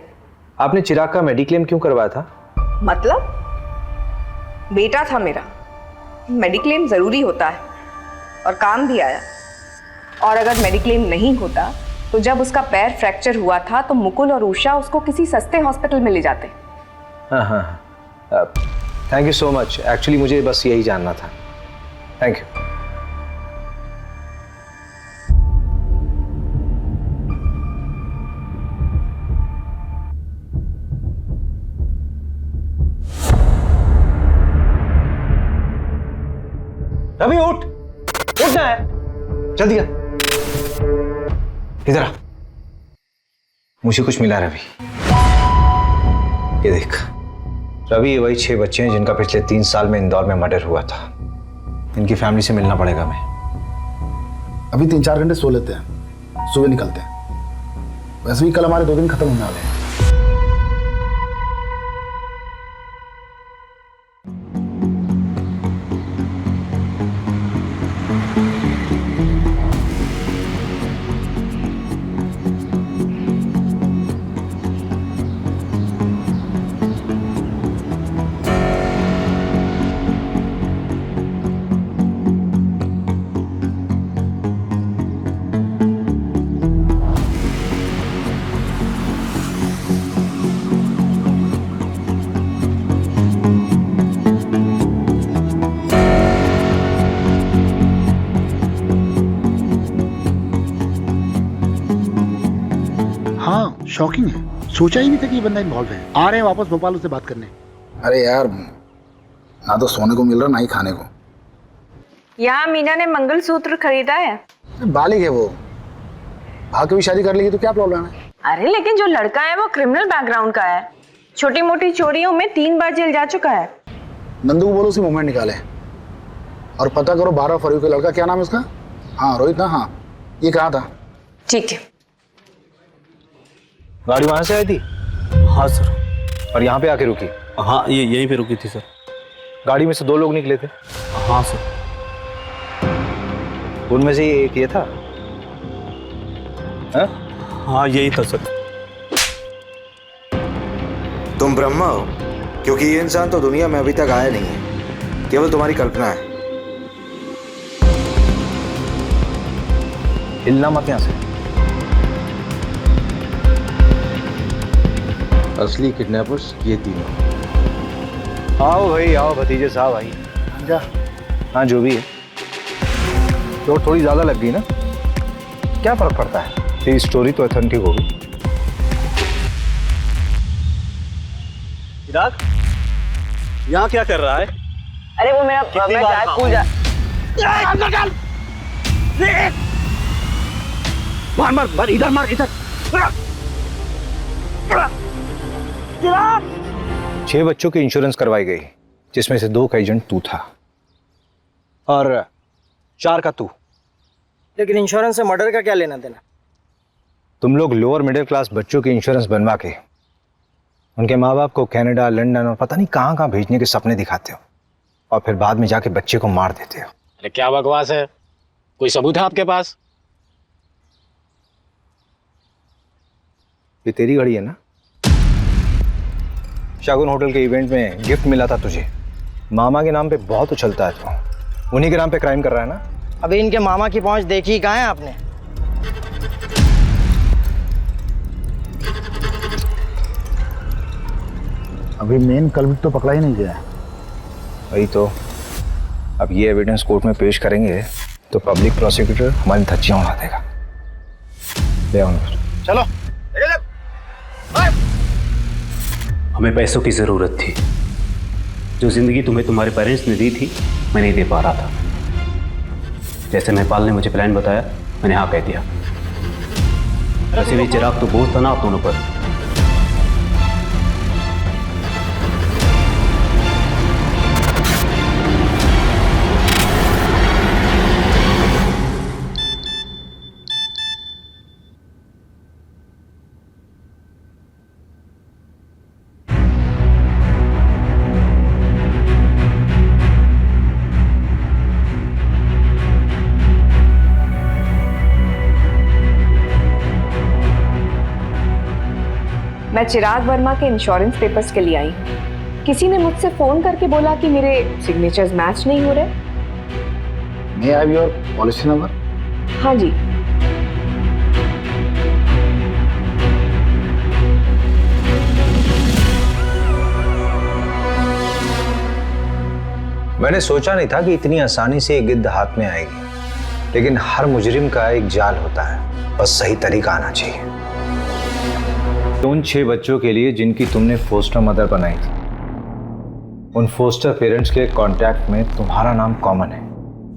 आपने चिराग का मेडिक्लेम क्यों करवाया था? मतलब? बेटा था मेरा, मेडिक्लेम ज़रूरी होता है और काम भी आया। और अगर मेडिक्लेम नहीं होता तो जब उसका पैर फ्रैक्चर हुआ था तो मुकुल और उषा उसको किसी सस्ते हॉस्पिटल में ले जाते। हाँ, thank you so much. Actually मुझे बस यही जानना था। Thank you. रवि उठ, उठना है, जल्दी आ, इधर आ। मुझे कुछ मिला रवि, ये देख। रवि, ये वही 6 बच्चे हैं जिनका पिछले 3 साल में इंदौर में मर्डर हुआ था। इनकी फैमिली से मिलना पड़ेगा मैं। अभी 3-4 घंटे सो लेते हैं, सुबह निकलते हैं। वैसे भी कल हमारे 2 दिन खत्म होने वाले हैं। हाँ, शॉकिंग है। सोचा ही नहीं था कि ये बंदा इन्वॉल्व है। आ रहे हैं वापस भोपाल उससे बात करने। अरे यार, ना तो सोने को मिल रहा ना ही खाने को। यहाँ मीना ने मंगलसूत्र खरीदा है। बालिग है वो, भाग के भी शादी कर लेगी तो क्या प्रॉब्लम है? अरे लेकिन जो लड़का है वो क्रिमिनल बैकग्राउंड का है, छोटी मोटी चोरियों में 3 बार जेल जा चुका है। नंदू को बोलो उसी मूवमेंट निकाले और पता करो 12 फरवरी का लड़का, क्या नाम है उसका? हाँ, रोहित ना? हाँ, ये कहा था। ठीक है। गाड़ी वहां से आई थी? हाँ सर। और यहाँ पे आके रुकी? हाँ, ये यहीं पे रुकी थी सर। गाड़ी में से 2 लोग निकले थे? हाँ सर। उनमें से एक ये था? हा? हाँ, यही था सर। तुम ब्रह्मा हो, क्योंकि ये इंसान तो दुनिया में अभी तक आया नहीं है, केवल तुम्हारी कल्पना है। हिलना मत यहाँ से। असली किडनैपर्स ये तीनों। आओ भाई, आओ भतीजे साहब, आई जा। हाँ, जो भी है। तो थोड़ी ज्यादा लग गई ना, क्या फर्क पड़ता है? तेरी स्टोरी तो ऑथेंटिक होगी। चिराग, यहाँ क्या कर रहा है? अरे वो मेरा स्कूल जा। मार इधर मार, इधर। 6 बच्चों की इंश्योरेंस करवाई गई, जिसमें से 2 का एजेंट तू था और 4 का तू। लेकिन इंश्योरेंस से मर्डर का क्या लेना देना? तुम लोग लोअर मिडिल क्लास बच्चों की इंश्योरेंस बनवा के उनके माँ बाप को कनाडा, लंदन और पता नहीं कहाँ कहाँ भेजने के सपने दिखाते हो और फिर बाद में जाके बच्चे को मार देते हो। अरे क्या बकवास है, कोई सबूत है आपके पास? ये तेरी घड़ी है ना? शगुन होटल के इवेंट में गिफ्ट मिला था तुझे, मामा के नाम पे बहुत उछलता है तू, उन्हीं के नाम पे क्राइम कर रहा है ना? अभी इनके मामा की पहुंच देखी कहाँ है आपने? अभी मेन कल्प्रिट तो पकड़ा ही नहीं गया है। वही तो, अब ये एविडेंस कोर्ट में पेश करेंगे तो पब्लिक प्रोसिक्यूटर हमारी धज्जियां उड़ा देगा। ले आओ चलो। हमें पैसों की ज़रूरत थी। जो ज़िंदगी तुम्हें तुम्हारे पेरेंट्स ने दी थी, मैं नहीं दे पा रहा था। जैसे महिपाल ने मुझे प्लान बताया, मैंने हाँ कह दिया। वैसे भी चिराग तो बोझ था ना आप दोनों पर। मैं चिराग वर्मा के इंश्योरेंस पेपर्स के लिए आई हूँ। किसी ने मुझसे फोन करके बोला कि मेरे सिग्नेचर्स मैच नहीं हो रहे। May I have your policy number? हाँ जी। मैंने सोचा नहीं था कि इतनी आसानी से एक गिद्ध हाथ में आएगी, लेकिन हर मुजरिम का एक जाल होता है, बस सही तरीका आना चाहिए। उन 6 बच्चों के लिए जिनकी तुमने फोस्टर मदर बनाई थी, उन फोस्टर पेरेंट्स के कांटेक्ट में तुम्हारा नाम कॉमन है।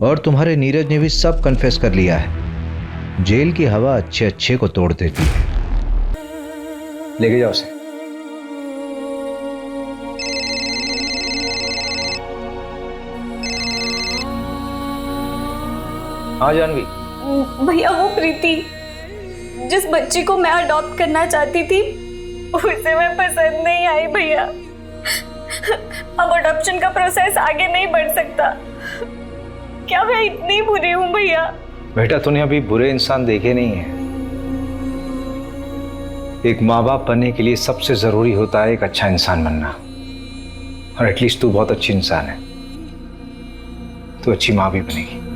और तुम्हारे नीरज ने भी सब कन्फेस कर लिया है। जेल की हवा अच्छे अच्छे को तोड़ देती है। लेके जाओ उसे। हाँ जानवी। भैया वो प्रीति जिस बच्ची को मैं अडॉप्ट करना चाहती थी उसे मैं पसंद नहीं आई भैया। अब अडॉप्शन का प्रोसेस आगे नहीं बढ़ सकता। क्या मैं इतनी बुरी हूँ भैया? बेटा तूने अभी बुरे इंसान देखे नहीं है। एक माँ बाप बनने के लिए सबसे जरूरी होता है एक अच्छा इंसान बनना। और एटलीस्ट तू बहुत अच्छी इंसान है, तू अच्छी माँ भी बनेगी।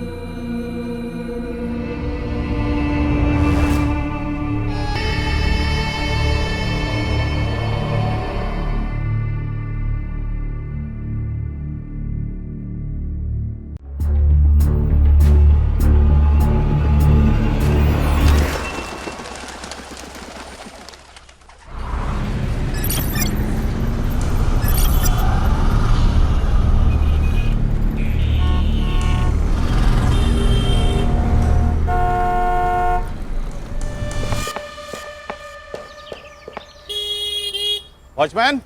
वॉचमैन,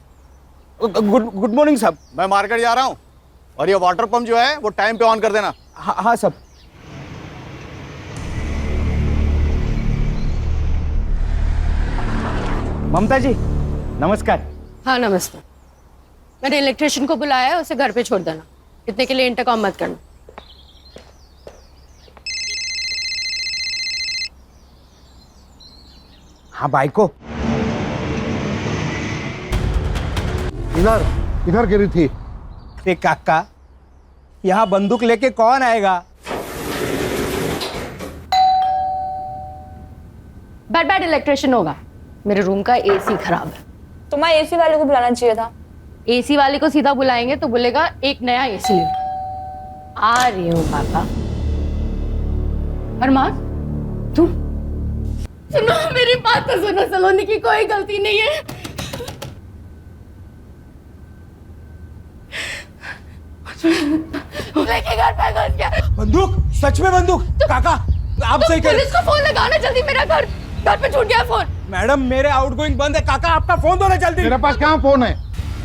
गुड मॉर्निंग साहब। मैं मार्केट जा रहा हूँ और ये वाटर पंप जो है वो टाइम पे ऑन कर देना। हाँ साहब। ममता जी नमस्कार। हाँ नमस्ते। मैंने इलेक्ट्रिशियन को बुलाया है, उसे घर पे छोड़ देना। इतने के लिए इंटरकॉम मत करना। हाँ भाई को इधर गिरी थी। ए काका, यहाँ बंदूक लेके कौन आएगा? बैड इलेक्ट्रिशियन होगा। मेरे रूम का एसी खराब है। तुम्हारे एसी वाले को बुलाना चाहिए था। एसी वाले को सीधा बुलाएंगे तो बोलेगा एक नया एसी ले लो। आ रही हूँ काका। अरमान तुम सुनो, मेरी बात तो सुनो। सलोनी की कोई गलती नहीं है। लेके घर पे घुस गया। बंदूक? सच में बंदूक? काका आप सही कह रहे। पुलिस को फोन लगाना जल्दी। मेरा घर पे छूट गया फोन। मैडम मेरे आउटगोइंग बंद है। काका आपका फोन दो ना जल्दी। मेरे पास कहाँ फोन है?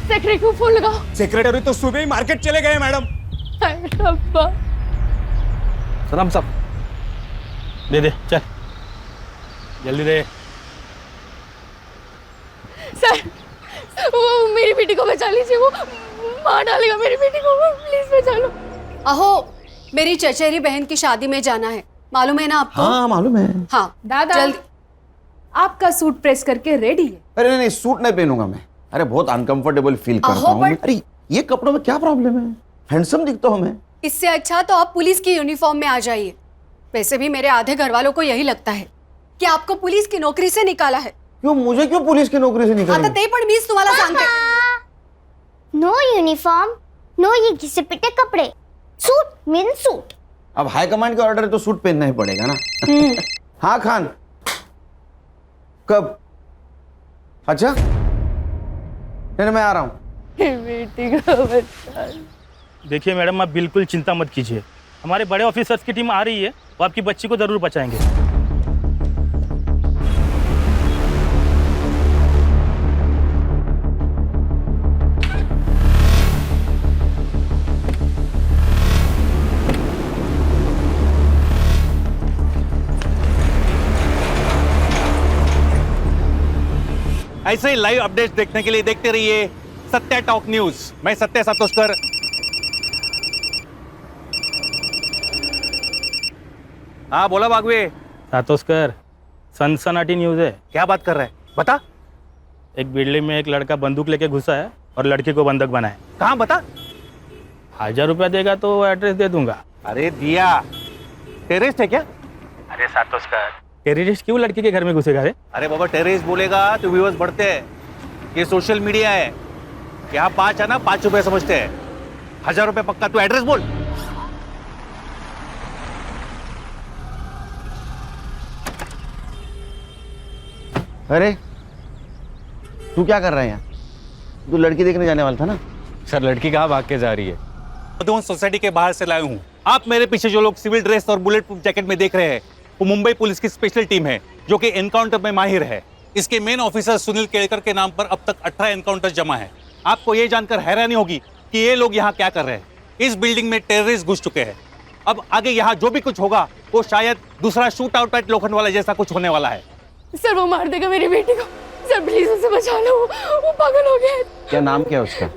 सेक्रेटरी को फोन लगाओ। सेक्रेटरी तो सुबह ही मार्केट चले गए मैडम। सलाम साहब, दे दे चल जल्दी दे। सर वो मेरी बेटी को बचा लीजिए, वो मार डालेगा मेरी बेटी को। प्लीज बचा लो। अहो मेरी चचेरी बहन की शादी में जाना है, मालूम है ना आपको? हाँ मालूम है। हाँ दादा जल्दी। आपका सूट प्रेस करके रेडी है। अरे नहीं, सूट नहीं पहनूंगा मैं। अरे बहुत अनकंफर्टेबल फील करता हूँ। अरे ये कपड़ों में क्या प्रॉब्लम है? हैंडसम दिखता हूँ मैं। इससे अच्छा तो आप पुलिस की यूनिफॉर्म में आ जाइए। वैसे भी मेरे आधे घर वालों को यही लगता है कि आपको पुलिस की नौकरी से निकाला है। क्यों? मुझे क्यों पुलिस की नौकरी से निकाला? आता ते पण मीच तुम्हाला सांगते। नो यूनिफॉर्म, नो ये घिसे पिटे कपड़े। Suit mean suit. अब हाई कमांड के ऑर्डर है तो सूट पहनना ही पड़ेगा ना। हाँ खान, कब? अच्छा नहीं मैं आ रहा हूँ। बेटी को बचा। देखिए मैडम, आप बिल्कुल चिंता मत कीजिए। हमारे बड़े ऑफिसर्स की टीम आ रही है, वो आपकी बच्ची को जरूर बचाएंगे। ऐसे ही लाइव अपडेट्स देखने के लिए देखते रहिए सत्या टॉक न्यूज। मैं सत्या सातोस्कर। हाँ बोला बागवे। सातोस्कर, सनसनाटी न्यूज है। क्या बात कर रहा है? बता। एक बिल्डिंग में एक लड़का बंदूक लेके घुसा है और लड़की को बंधक बनाए। कहाँ बता? 1000 रुपया देगा तो एड्रेस दे दूंगा। अरे दिया। टेररिस्ट है क्या? अरे सातोस्कर, टेररिस्ट क्यों लड़की के घर में घुसेगा रे? अरे बाबा टेररिस्ट बोलेगा तो व्यूअर्स बढ़ते हैं। ये सोशल मीडिया है, यहाँ 5 है ना 5 रुपए समझते हैं। 1000 रुपए पक्का। तू एड्रेस बोल। अरे तू क्या कर रहा है यहाँ? तू लड़की देखने जाने वाला था ना? सर लड़की कहाँ भाग के जा रही है? सोसाइटी के बाहर से लाया हूँ। आप मेरे पीछे जो लोग सिविल ड्रेस और बुलेट प्रूफ जैकेट में देख रहे हैं वो मुंबई पुलिस की स्पेशल टीम है जो कि एनकाउंटर में माहिर है। इसके मेन ऑफिसर सुनील केलकर के नाम पर अब तक 18 एनकाउंटर जमा है। आपको ये जानकर हैरानी होगी कि ये लोग यहाँ क्या कर रहे हैं। इस बिल्डिंग में टेररिस्ट घुस चुके हैं। अब आगे यहाँ जो भी कुछ होगा वो शायद दूसरा शूट आउट एट लोखंडवाला जैसा कुछ होने वाला है। सर वो मार देगा मेरी बेटी को। सर प्लीज उसे बचा लो, वो पागल हो गया है। क्या नाम क्या है उसका?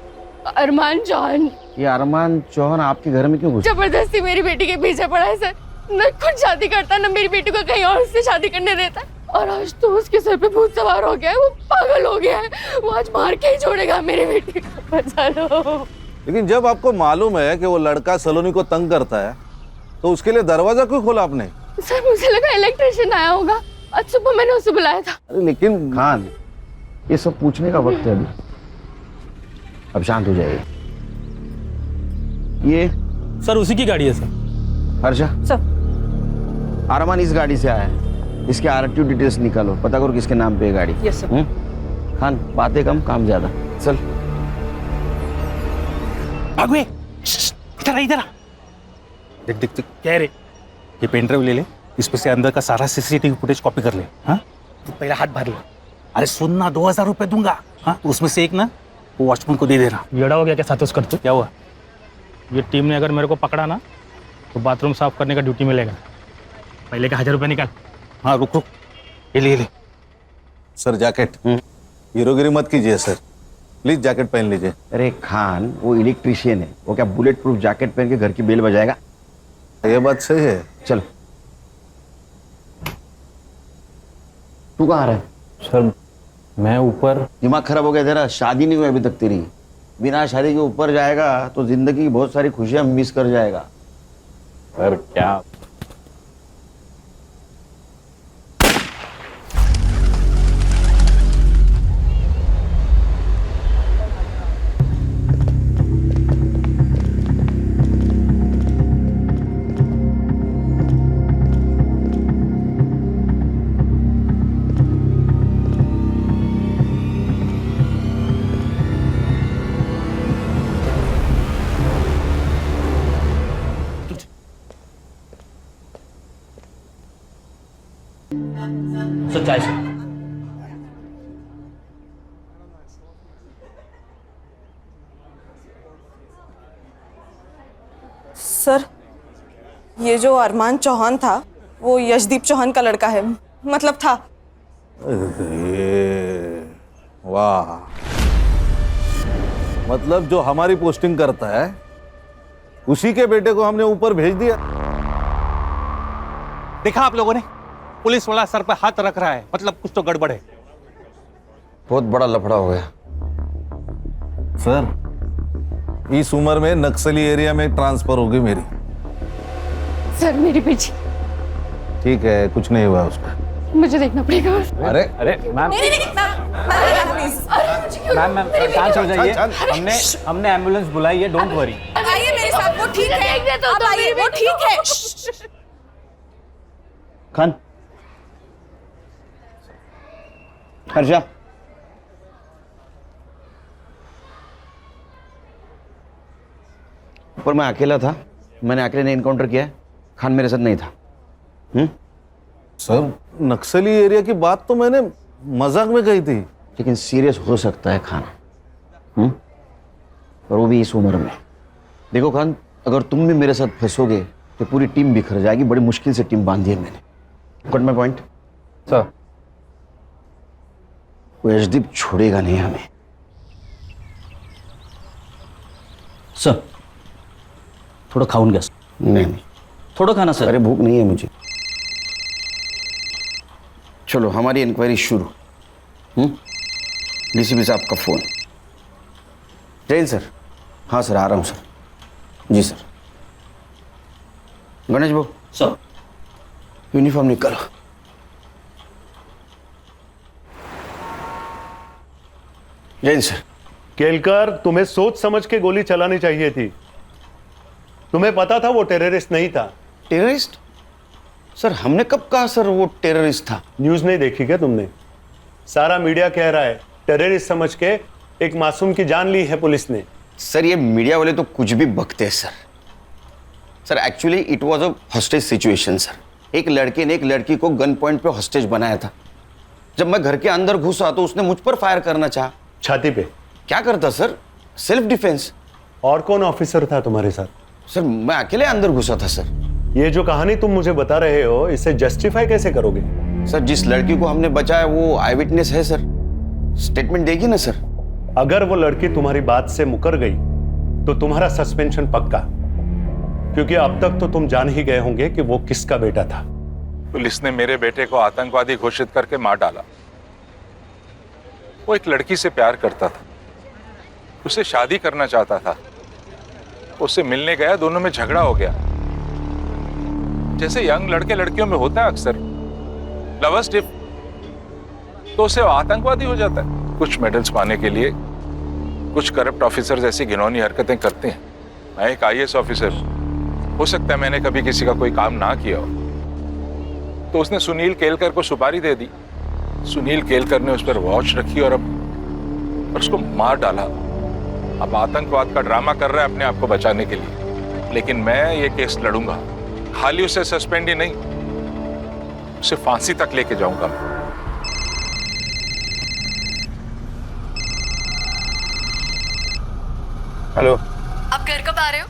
अरमान चौहान। ये अरमान चौहान आपके घर में क्यों घुसा? जबरदस्ती मेरी बेटी के पीछे पड़ा है सर। न खुद शादी करता, न मेरी बेटी को कहीं और से शादी करने देता। और आज तो उसके सर पे भूत सवार हो गया है, वो पागल हो गया है। वो आज मार के ही छोड़ेगा मेरी बेटी को। बचा लो। लेकिन जब आपको मालूम है कि वो लड़का सलोनी को तंग करता है तो उसके लिए दरवाजा क्यों खोला आपने? सर मुझे लगा इलेक्ट्रिशियन आया होगा, आज सुबह मैंने उसे बुलाया था। अरे लेकिन खान, ये सब पूछने का वक्त है अभी। अब शांत हो जाइए। ये सर उसी की गाड़ी है सर। हर्षा सर अरमान इस गाड़ी से आया है, इसके आरटीओ डिटेल्स निकालो, पता करो किसके नाम पे है गाड़ी। Yes sir. खान बातें कम काम ज्यादा, चल। भागवे, इधर इधर देख देख देख क्या रे, ये पेन ड्राइव ले ले, इसमें से अंदर का सारा सीसीटीवी फुटेज कॉपी कर ले। हाँ तू पहला हाथ भर ले। अरे सुनना 2000 रुपए दूंगा। हाँ उसमें से एक ना वो वॉचमैन को दे देना। येड़ा हो गया क्या साथ कर? क्या हुआ? ये टीम ने अगर मेरे को पकड़ा ना तो बाथरूम साफ करने का ड्यूटी मिलेगा। पहले का 1000 रुपये निकाल। हाँ रुक रुक, ये ले। सर जैकेट, हीरोगिरी मत कीजिए सर, प्लीज जैकेट पहन लीजिए। अरे खान वो इलेक्ट्रिशियन है, वो क्या बुलेट प्रूफ जैकेट पहन के घर की बेल बजाएगा? ये बात सही है। चल। तू कहाँ रहा है? सर मैं ऊपर। दिमाग खराब हो गया तेरा? शादी नहीं हुई अभी तक तेरी। बिना शादी के ऊपर जाएगा तो जिंदगी की बहुत सारी खुशियां मिस कर जाएगा। सर क्या? सच्चाई से सर ये जो अरमान चौहान था वो यशदीप चौहान का लड़का है, मतलब था। वाह, मतलब जो हमारी पोस्टिंग करता है उसी के बेटे को हमने ऊपर भेज दिया। देखा आप लोगों ने, पुलिस वाला सर पर हाथ रख रहा है, मतलब कुछ तो गड़बड़ है। बहुत बड़ा लफड़ा हो गया सर। इस उम्र में नक्सली एरिया में ट्रांसफर होगी मेरी। सर मेरी बेटी। ठीक है, कुछ नहीं हुआ उसका, मुझे देखना पड़ेगा। अरे अरे मैम, मैम शांत हो जाइए। हमने एम्बुलेंस बुलाई है, डोंट वरी। आइए मेरे साथ, वो ठीक है। अब आइए, वो ठीक है। खान, हर्षा, ऊपर मैं अकेला था, मैंने अकेले ने इनकाउंटर किया है। खान मेरे साथ नहीं था। सर नक्सली एरिया की बात तो मैंने मजाक में कही थी, लेकिन सीरियस हो सकता है खान। और वो भी इस उम्र में। देखो खान, अगर तुम भी मेरे साथ फंसोगे तो पूरी टीम बिखर जाएगी। बड़ी मुश्किल से टीम बांधी है मैंने। Got my point? सर वो यशदीप छोड़ेगा नहीं हमें। सर थोड़ा खाऊन गया। नहीं, थोड़ा खाना सर। अरे भूख नहीं है मुझे। चलो हमारी इंक्वायरी शुरू। डीसीपी साहब का फोन। जैन सर। हाँ सर, आ रहा हूँ सर। जी सर। गणेश बाबू। सर यूनिफॉर्म निकालो। जैन सर। केलकर, तुम्हें सोच समझ के गोली चलानी चाहिए थी। तुम्हें पता था वो टेररिस्ट नहीं था। टेररिस्ट? सर हमने कब कहा सर वो टेररिस्ट था? न्यूज नहीं देखी क्या तुमने? सारा मीडिया कह रहा है टेररिस्ट समझ के एक मासूम की जान ली है पुलिस ने। सर ये मीडिया वाले तो कुछ भी बकते हैं sir. Sir actually it was a hostage situation sir. एक लड़के ने एक लड़की को गन पॉइंट पे हॉस्टेज बनाया था। जब मैं घर के अंदर घुसा तो उसने मुझ पर फायर करना चाहा। छाती पे? क्या करता सर, सेल्फ डिफेंस। और कौन ऑफिसर था तुम्हारे साथ? सर मैं अकेले अंदर घुसा था सर। ये जो कहानी तुम मुझे बता रहे हो इसे जस्टिफाई कैसे करोगे? सर जिस लड़की को हमने बचाया वो आई विटनेस है सर, स्टेटमेंट देगी ना सर। अगर वो लड़की तुम्हारी बात से मुकर गई तो तुम्हारा सस्पेंशन पक्का, क्योंकि अब तक तो तुम जान ही गए होंगे कि वो किसका बेटा था। पुलिस ने मेरे बेटे को आतंकवादी घोषित करके मार डाला। वो एक लड़की से प्यार करता था, उसे शादी करना चाहता था। उससे मिलने गया, दोनों में झगड़ा हो गया। जैसे यंग लड़के लड़कियों में होता है अक्सर, लवर्स डिप, तो उसे आतंकवादी हो जाता है। कुछ मेडल्स पाने के लिए कुछ करप्ट ऑफिसर्स ऐसी घिनौनी हरकतें करते हैं। मैं एक IAS ऑफिसर, हो सकता है मैंने कभी किसी का कोई काम ना किया हो, तो उसने सुनील केलकर को सुपारी दे दी। सुनील केलकर ने उस पर वॉच रखी और अब उसको मार डाला। अब आतंकवाद का ड्रामा कर रहा है अपने आप को बचाने के लिए। लेकिन मैं ये केस लड़ूंगा, खाली उसे सस्पेंड ही नहीं, उसे फांसी तक लेके जाऊंगा। हेलो, आप घर कब आ रहे हो?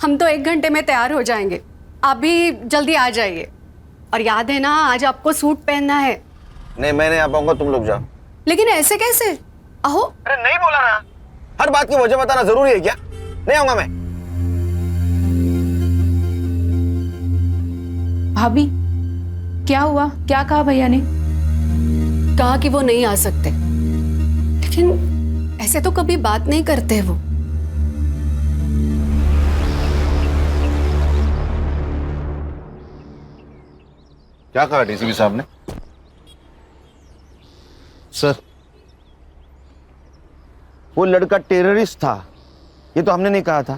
हम तो 1 घंटे में तैयार हो जाएंगे, आप भी जल्दी आ जाइए। और याद है ना, आज आपको सूट पहनना है। नहीं मैं नहीं आ पाऊंगा, तुम लोग जाओ। लेकिन ऐसे कैसे? आहो। अरे नहीं बोला ना, हर बात की वजह बताना जरूरी है क्या? नहीं आऊंगा मैं। भाभी क्या हुआ? क्या कहा भैया ने? कहा कि वो नहीं आ सकते, लेकिन ऐसे तो कभी बात नहीं करते वो। क्या कहा DCP साहब ने? सर वो लड़का टेररिस्ट था, ये तो हमने नहीं कहा था।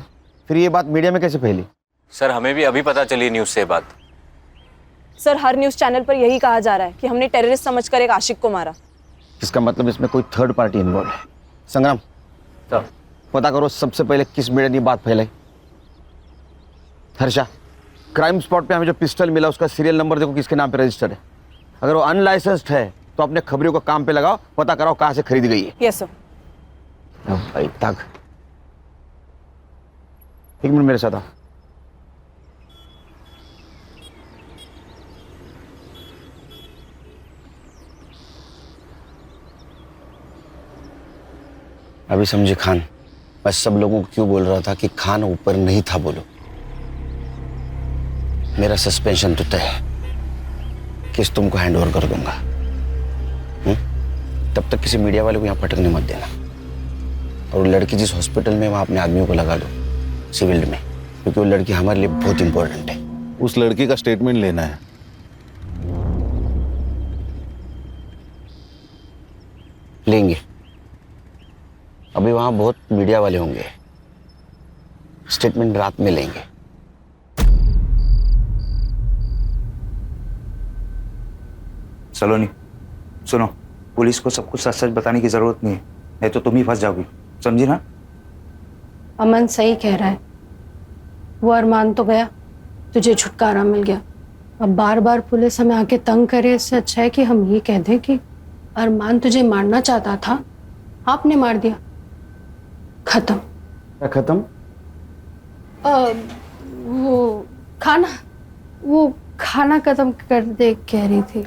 फिर ये बात मीडिया में कैसे फैली? सर हमें भी अभी पता चली न्यूज़ से बात। सर हर न्यूज़ चैनल पर यही कहा जा रहा है कि हमने टेररिस्ट समझकर एक आशिक को मारा। इसका मतलब इसमें कोई थर्ड पार्टी इन्वॉल्व है। संग्राम पता करो सबसे पहले किस मीडिया ने बात फैलाई। हर्षा, क्राइम स्पॉट पे हमें जो पिस्टल मिला उसका सीरियल नंबर देखो किसके नाम पे रजिस्टर्ड है। अगर वो अनलाइसेंस्ड है तो अपने खबरियों को काम पे लगाओ, पता कराओ कहाँ से खरीदी गई है। Yes sir. भाई तक 1 मिनट मेरे साथ आओ। अभी समझे खान, मैं सब लोगों को क्यों बोल रहा था कि खान ऊपर नहीं था बोलो। मेरा सस्पेंशन तो तय है, केस तुमको हैंड ओवर कर दूंगा। तब तक किसी मीडिया वाले को यहाँ पटकने मत देना। और वो लड़की जिस हॉस्पिटल में, वहाँ अपने आदमियों को लगा दो सिविल में, क्योंकि वो लड़की हमारे लिए बहुत इंपॉर्टेंट है। उस लड़की का स्टेटमेंट लेना है। लेंगे, अभी वहाँ बहुत मीडिया वाले होंगे, स्टेटमेंट रात में लेंगे। सलोनी सुनो, पुलिस को सब कुछ सच सच बताने की जरूरत नहीं है, नहीं तो तुम ही फंस जाओगी, समझी ना? अमन सही कह रहा है, वो अरमान तो गया, तुझे छुटकारा मिल गया। अब बार बार पुलिस हमें आके तंग करे, इससे अच्छा है कि हम ये कह दें कि अरमान तुझे मारना चाहता था, आपने मार दिया, खत्म। क्या खत्म? वो खाना खत्म कर दे कह रही थी।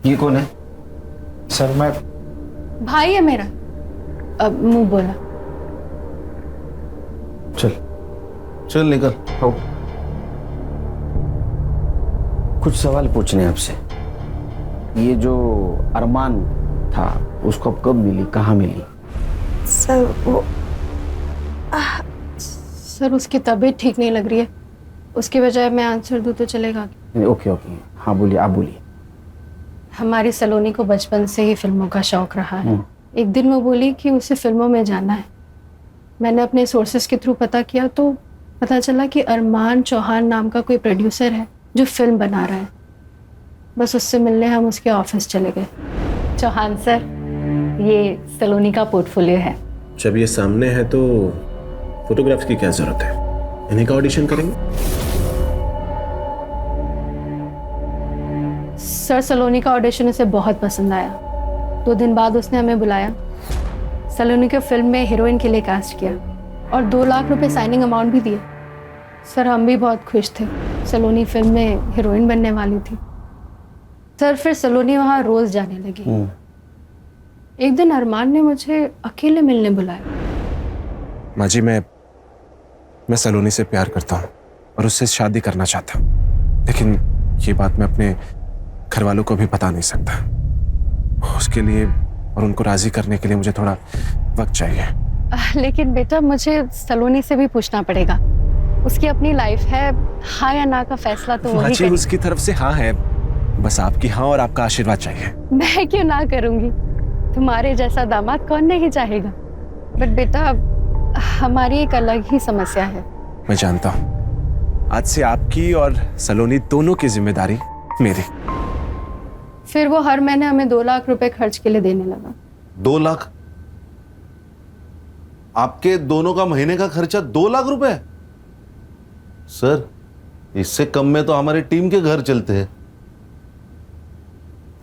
ये कौन है? सर मैं भाई है मेरा। अब मुंह बोला। चल चल निकल। हो कुछ सवाल पूछने आपसे। ये जो अरमान था उसको अब कब मिली, कहाँ मिली? सर वो सर उसकी तबीयत ठीक नहीं लग रही है, उसकी बजाय मैं आंसर दूँ तो चलेगा? ओके ओके, हाँ बोलिए, आप बोलिए। हमारी सलोनी को बचपन से ही फिल्मों का शौक रहा है। एक दिन वो बोली कि उसे फिल्मों में जाना है। मैंने अपने सोर्सेस के थ्रू पता किया तो पता चला कि अरमान चौहान नाम का कोई प्रोड्यूसर है जो फिल्म बना रहा है। बस उससे मिलने हम उसके ऑफिस चले गए। चौहान सर, ये सलोनी का पोर्टफोलियो है। जब ये सामने है तो फोटोग्राफ्स की क्या जरूरत है, इन्हीं का ऑडिशन करेंगे। सर सलोनी का ऑडिशन उसे बहुत पसंद आया। 2 दिन बाद उसने हमें बुलाया, सलोनी को फिल्म में हीरोइन के लिए कास्ट किया और 2 लाख रुपए साइनिंग अमाउंट भी दिए। सर हम भी बहुत खुश थे, सलोनी फिल्म में हीरोइन बनने वाली थी। सर फिर सलोनी वहाँ रोज जाने लगी। एक दिन अरमान ने मुझे अकेले मिलने बुलाया। माँ जी, मैं सलोनी से प्यार करता हूँ और उससे शादी करना चाहता हूँ, लेकिन ये बात मैं अपने घर वालों को भी बता नहीं सकता। उसके लिए और उनको राजी करने के लिए मुझे थोड़ा वक्त चाहिए। लेकिन बेटा मुझे सलोनी से भी पूछना पड़ेगा, उसकी अपनी लाइफ है, हाँ या ना का फैसला तो वही करेगी। उसकी तरफ से हाँ है, बस आपकी हाँ और आपका आशीर्वाद चाहिए। मैं क्यों ना करूंगी, तुम्हारे जैसा दामाद कौन नहीं चाहेगा। बट बेटा हमारी एक अलग ही समस्या है। मैं जानता हूँ, आज से आपकी और सलोनी दोनों की जिम्मेदारी मेरी। फिर वो हर महीने हमें 2 लाख रुपए खर्च के लिए देने लगा। 2 लाख? आपके दोनों का महीने का खर्चा 2 लाख रुपए? सर, इससे कम में तो हमारी टीम के घर चलते हैं।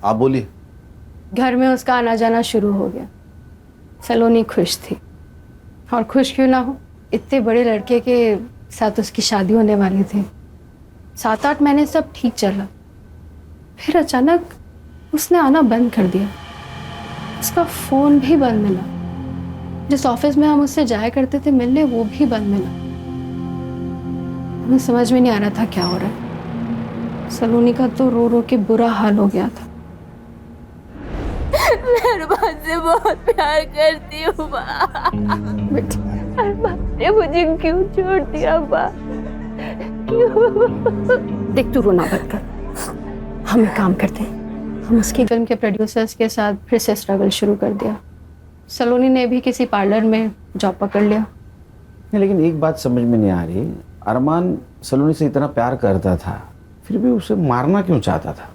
आप बोलिए। घर में उसका आना जाना शुरू हो गया। सलोनी खुश थी, और खुश क्यों ना हो, इतने बड़े लड़के के साथ उसकी शादी होने वाली थी। 7-8 महीने सब ठीक चला, फिर अचानक उसने आना बंद कर दिया। उसका फोन भी बंद मिला, जिस ऑफिस में हम उससे जाया करते थे मिलने, वो भी बंद मिला। हमें समझ में नहीं आ रहा था क्या हो रहा है। सलोनी का तो रो रो के बुरा हाल हो गया था। मैं अरमान से बहुत प्यार करती हूँ माँ। अरमान ने मुझे क्यों छोड़ दिया माँ? देख तू रोना बंद कर, हम एक काम करते हैं, हम उसकी फिल्म के प्रोड्यूसर्स के साथ फिर से स्ट्रगल शुरू कर दिया। सलोनी ने भी किसी पार्लर में जॉब पकड़ लिया। लेकिन एक बात समझ में नहीं आ रही, अरमान सलोनी से इतना प्यार करता था, फिर भी उसे मारना क्यों चाहता था?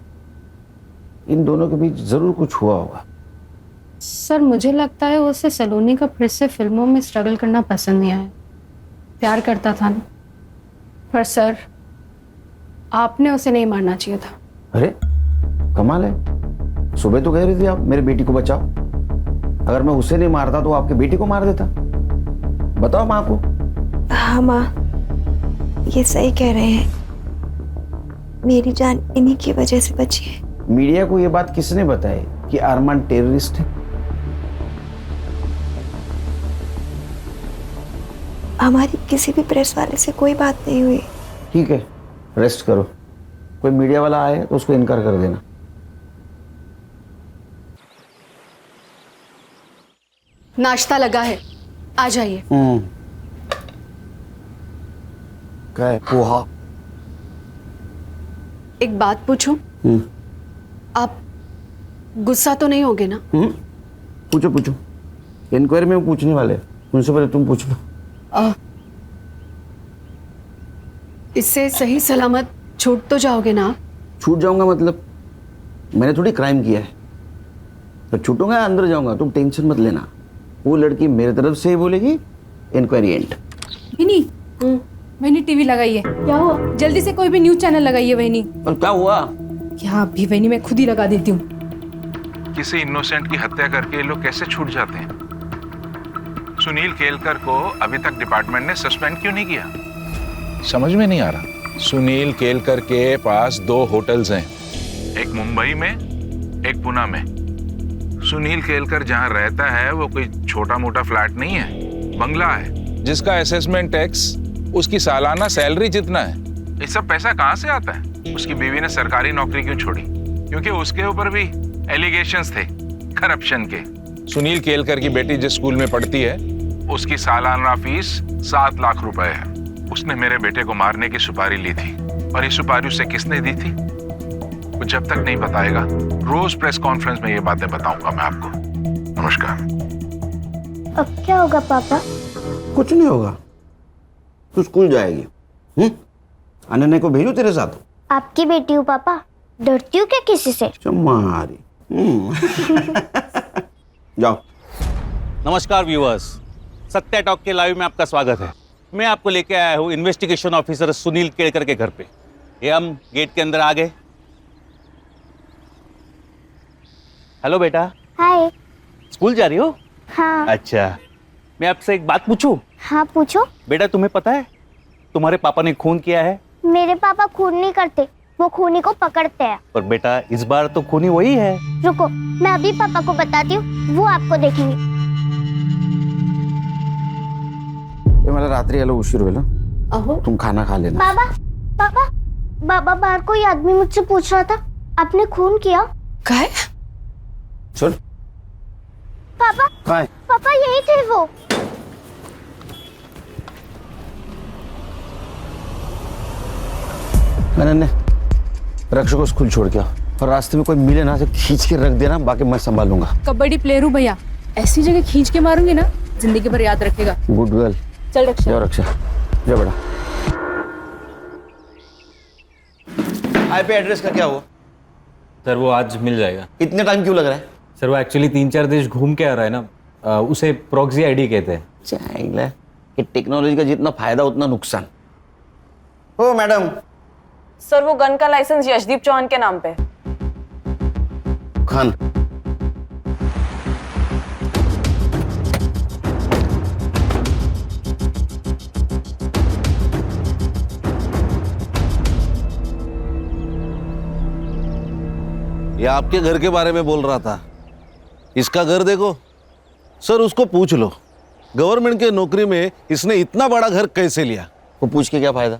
इन दोनों के बीच जरूर कुछ हुआ होगा। सर मुझे लगता है उसे सलोनी का फिर से फिल्मों में स्ट्रगल करना पसंद नहीं आया। प्यार करता था ना। पर सर आपने उसे नहीं मारना चाहिए था। अरे कमाल है, सुबह तो कह रही थी आप मेरे बेटी को बचाओ। अगर मैं उसे नहीं मारता तो आपके बेटी को मार देता। बताओ माँ को। हाँ माँ, ये सही कह रहे हैं, मेरी जान इन्हीं की वजह से बची है। मीडिया को ये बात किसने बताई कि अरमान टेररिस्ट है? हमारी किसी भी प्रेस वाले से कोई बात नहीं हुई। ठीक है, रेस्ट करो। कोई मीडिया वाला आए तो उसको इनकार कर देना। नाश्ता लगा है, आ जाइए। क्या है? पोहा। एक बात पूछूं? आप गुस्सा तो नहीं होगे ना? पूछो पूछो, इंक्वायरी में वो पूछने वाले, उनसे पहले तुम पूछ लो। इससे सही सलामत छूट तो जाओगे ना? छूट जाऊंगा मतलब? मैंने थोड़ी क्राइम किया है तो छूटूंगा, अंदर जाऊंगा। तुम टेंशन मत लेना, वो लड़की मेरे तरफ से ही बोलेगी, इंक्वायरी एंड। वहीनी, वहीनी टीवी लगाइए। क्या हुआ? जल्दी से कोई भी न्यूज चैनल लगाइए वहीनी। और क्या हुआ? क्या अभी वहीनी मैं खुद ही लगा देती हूँ। किसी इनोसेंट की हत्या करके ये लोग कैसे छूट जाते हैं? सुनील केलकर को अभी तक डिपार्टमेंट ने सस्पेंड क्यों नहीं किया? समझ में नहीं आ रहा। सुनील केलकर के पास 2 होटल्स हैं, एक मुंबई में, एक पुणे में। सुनील केलकर जहां रहता है वो कोई छोटा मोटा फ्लैट नहीं है, बंगला है, जिसका असेसमेंट टैक्स उसकी सालाना सैलरी जितना है। ये सब पैसा कहां से आता है? उसकी बीवी ने सरकारी नौकरी क्यों छोड़ी? क्योंकि उसके ऊपर भी एलिगेशंस थे करप्शन के। सुनील केलकर की बेटी जिस स्कूल में पढ़ती है उसकी सालाना फीस 7 लाख रुपए है। उसने मेरे बेटे को मारने की सुपारी ली थी, और ये सुपारी उसे किसने दी थी वो जब तक नहीं बताएगा, रोज प्रेस कॉन्फ्रेंस में ये बातें बताऊंगा मैं आपको। नमस्कार। अब क्या होगा पापा? कुछ नहीं होगा, तू स्कूल जाएगी। अनन्या को भेजू तेरे साथ? आपकी बेटी हूँ पापा, डरती हूँ क्या किसी से? चमारी। जाओ। नमस्कार व्यूअर्स, सत्या टॉक के लाइव में आपका स्वागत है। मैं आपको लेके आया हूँ इन्वेस्टिगेशन ऑफिसर सुनील केड़कर के घर पे। ये हम गेट के अंदर आ गए। हेलो बेटा। हाय। स्कूल जा रही हो? हाँ। अच्छा, मैं आपसे एक बात पूछूं? हाँ पूछो। बेटा तुम्हें पता है तुम्हारे पापा ने खून किया है? मेरे पापा खून नहीं करते, वो खूनी को पकड़ते हैं। पर बेटा इस बार तो खूनी वही है। रुको, मैं अभी पापा को बताती हूँ, वो आपको देखेंगे। मला रात्री आलो उशीर होईल अहो तुम खाना खा लेना। बाबा पापा, बाबा बाहर कोई आदमी मुझसे पूछ रहा था, आपने खून किया? काय? सुन पापा काय? पापा यही थे वो। मैंने रक्षक को स्कूल छोड़ के आओ और रास्ते में कोई मिले ना तो खींच के रख देना, बाकी मैं संभालूंगा। कबड्डी प्लेयर हूँ भैया, ऐसी जगह खींच के मारूंगी ना जिंदगी भर याद रखेगा। Good girl. चल रक्षा। जाओ रक्षा, जाओ बेटा। आईपी एड्रेस का क्या हुआ? सर वो आज मिल जाएगा। इतने टाइम क्यों लग रहा है? सर वो एक्चुअली 3-4 देश घूम के आ रहा है ना, उसे प्रॉक्सी आईडी कहते हैं। चाहिए कि टेक्नोलॉजी का जितना फायदा उतना नुकसान। ओ मैडम। सर वो गन का लाइसेंस यशदीप चौहान के नाम पे। खान। ये आपके घर के बारे में बोल रहा था। इसका घर देखो सर, उसको पूछ लो गवर्नमेंट के नौकरी में इसने इतना बड़ा घर कैसे लिया। वो पूछ के क्या फायदा?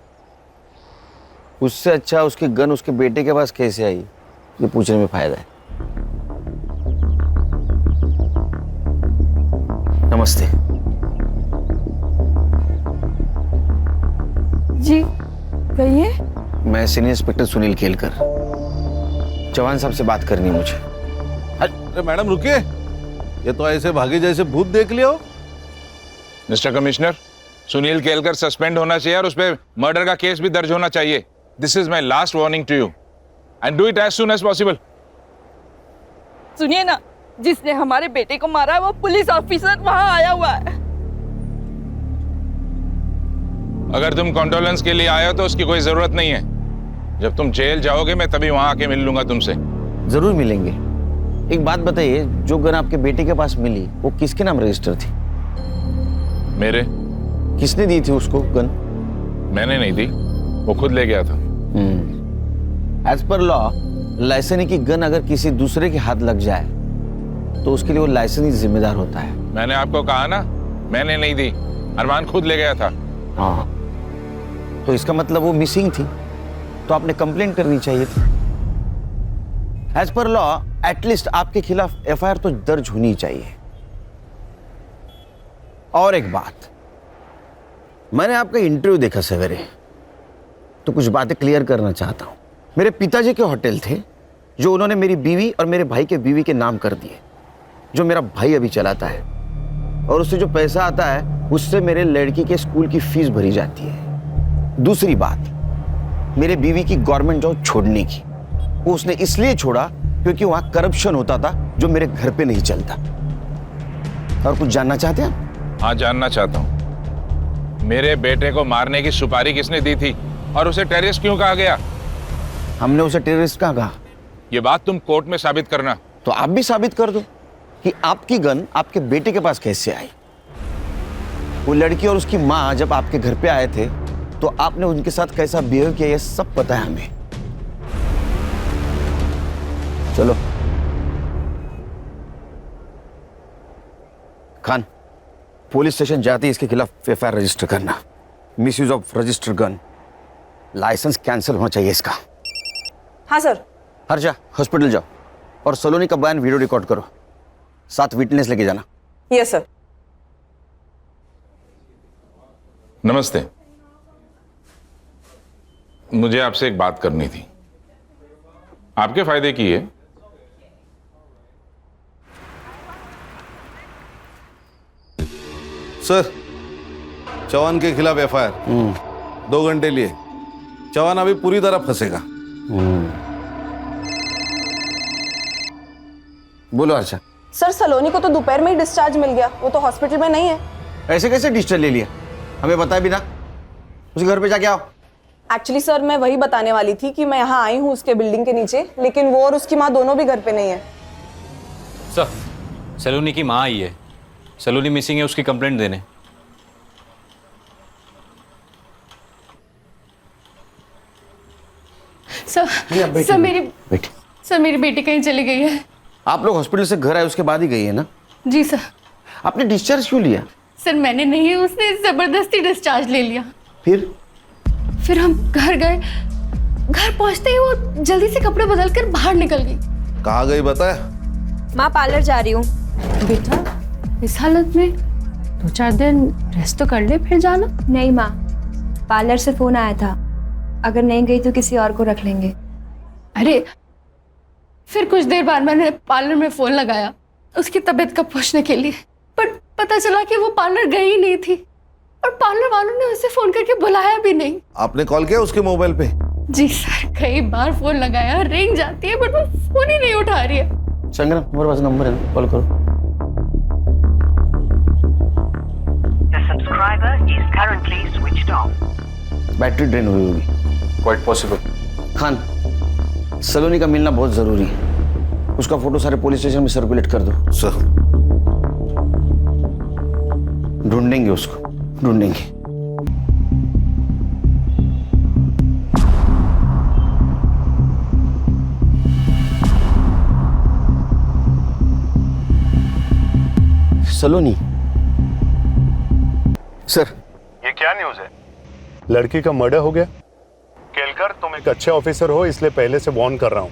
उससे अच्छा उसकी गन उसके बेटे के पास कैसे आई, ये पूछने में फायदा है। नमस्ते जी कहिए। मैं सीनियर इंस्पेक्टर सुनील केलकर, चौहान साहब से बात करनी है मुझे। अरे मैडम रुकिए, ये तो ऐसे भागे जैसे भूत देख लिया हो। Mister commissioner, Sunil Kelkar suspend होना चाहिए और उस पर मर्डर का केस भी दर्ज होना चाहिए। This is my last warning to you and do it as soon as possible. सुनिए ना, जिसने हमारे बेटे को मारा है वो पुलिस ऑफिसर वहां आया हुआ है। अगर तुम कॉन्डोलेंस के लिए आए हो तो उसकी कोई जरूरत नहीं है। जब तुम जेल जाओगे मैं तभी वहां आके मिल लूंगा तुमसे। जरूर मिलेंगे। एक बात बताइए, जो गन आपके बेटे के पास मिली वो किसके नाम रजिस्टर थी? मेरे। किसने दी थी उसको गन? मैंने नहीं दी, वो खुद ले गया था। एज पर लॉ लाइसेंस की गन अगर किसी दूसरे के हाथ लग जाए तो उसके लिए वो लाइसेंस ही जिम्मेदार होता है। मैंने आपको कहा ना, मैंने नहीं दी, अरमान खुद ले गया था। हाँ, तो इसका मतलब वो मिसिंग थी, तो आपने कंप्लेंट करनी चाहिए थी। एज पर लॉ एटलीस्ट आपके खिलाफ एफआईआर तो दर्ज होनी चाहिए। और एक बात, मैंने आपका इंटरव्यू देखा सवेरे, तो कुछ बातें क्लियर करना चाहता हूं। मेरे पिताजी के होटल थे जो उन्होंने मेरी बीवी और मेरे भाई के बीवी के नाम कर दिए, जो मेरा भाई अभी चलाता है, और उससे जो पैसा आता है उससे मेरे लड़की के स्कूल की फीस भरी जाती है। दूसरी बात, मेरे बीवी की गवर्नमेंट जॉब छोड़ने की, वो उसने इसलिए छोड़ा क्योंकि वहां करप्शन होता था जो मेरे घर पे नहीं चलता। और कुछ जानना चाहते हैं? हाँ, जानना चाहता हूँ। मेरे बेटे को मारने की सुपारी किसने दी थी और उसे टेररिस्ट क्यों कहा गया? हमने उसे टेररिस्ट कहाँ कहा? ये बात तुम कोर्ट में साबित करना। तो आप भी साबित कर दो कि आपकी गन आपके बेटे के पास कैसे आई। वो लड़की और उसकी माँ जब आपके घर पे आए थे तो आपने उनके साथ कैसा बिहेव किया, ये सब पता है हमें। चलो खान, पुलिस स्टेशन जाते ही इसके खिलाफ एफआईआर रजिस्टर करना। Misuse of register gun, licence cancel होना चाहिए इसका। हाँ सर। हर्षा हॉस्पिटल जाओ और सलोनी का बयान वीडियो रिकॉर्ड करो, साथ विटनेस लेके जाना। Yes sir. नमस्ते, मुझे आपसे एक बात करनी थी, आपके फायदे की है। सर, चौहान के खिलाफ एफआईआर 2 घंटे लिए। चौहान अभी पूरी तरह फंसेगा। बोलो अच्छा। सर सलोनी को तो दोपहर में ही डिस्चार्ज मिल गया, वो तो हॉस्पिटल में नहीं है। ऐसे कैसे डिजिटल ले लिया? हमें बताया भी ना। उसके घर पे जाके आओ। एक्चुअली सर मैं वही बताने वाली थी कि मैं यहाँ आई हूँ उसके बिल्डिंग के नीचे, लेकिन वो और उसकी माँ दोनों भी घर पे नहीं है। सर, सलोनी की माँ आई है। सलोनी मिसिंग है, उसकी कंप्लेंट देने। सर मेरी बेटी कहीं चली गई है। आप लोग हॉस्पिटल से घर आए उसके बाद ही गई है ना? जी सर। आपने डिस्चार्ज क्यों लिया? सर मैंने नहीं, उसने जबरदस्ती डिस्चार्ज ले लिया। फिर हम घर गए। घर पहुंचते ही वो जल्दी से कपड़े बदल कर बाहर निकल गई। कहाँ गई बताया? माँ पार्लर जा रही हूँ। बेटा इस हालत में 2-4 दिन रेस्ट तो कर ले फिर जाना। नहीं माँ, पार्लर से फोन आया था, अगर नहीं गई तो किसी और को रख लेंगे। अरे फिर कुछ देर बाद मैंने पार्लर में फोन लगाया उसकी तबीयत का पूछने के लिए, पर पता चला कि वो पार्लर गई ही नहीं थी और पार्लर वालों ने उसे फोन करके बुलाया भी नहीं। आपने कॉल किया उसके मोबाइल पे? जी सर, कई बार फोन लगाया, रिंग जाती है बट वो फोन ही नहीं उठा रही है। संग्राम, हमारे पास नंबर है, कॉल करो। बैटरी ड्रेन हुई होगी। Quite possible. खान, सलोनी का मिलना बहुत जरूरी है। उसका फोटो सारे पुलिस स्टेशन में सर्कुलेट कर दो। सर। ढूंढेंगे उसको, ढूंढेंगे। सलोनी। सर, ये क्या न्यूज़ है? लड़की का मर्डर हो गया। केलकर, तुम एक अच्छे ऑफिसर हो इसलिए पहले से वार्न कर रहा हूँ।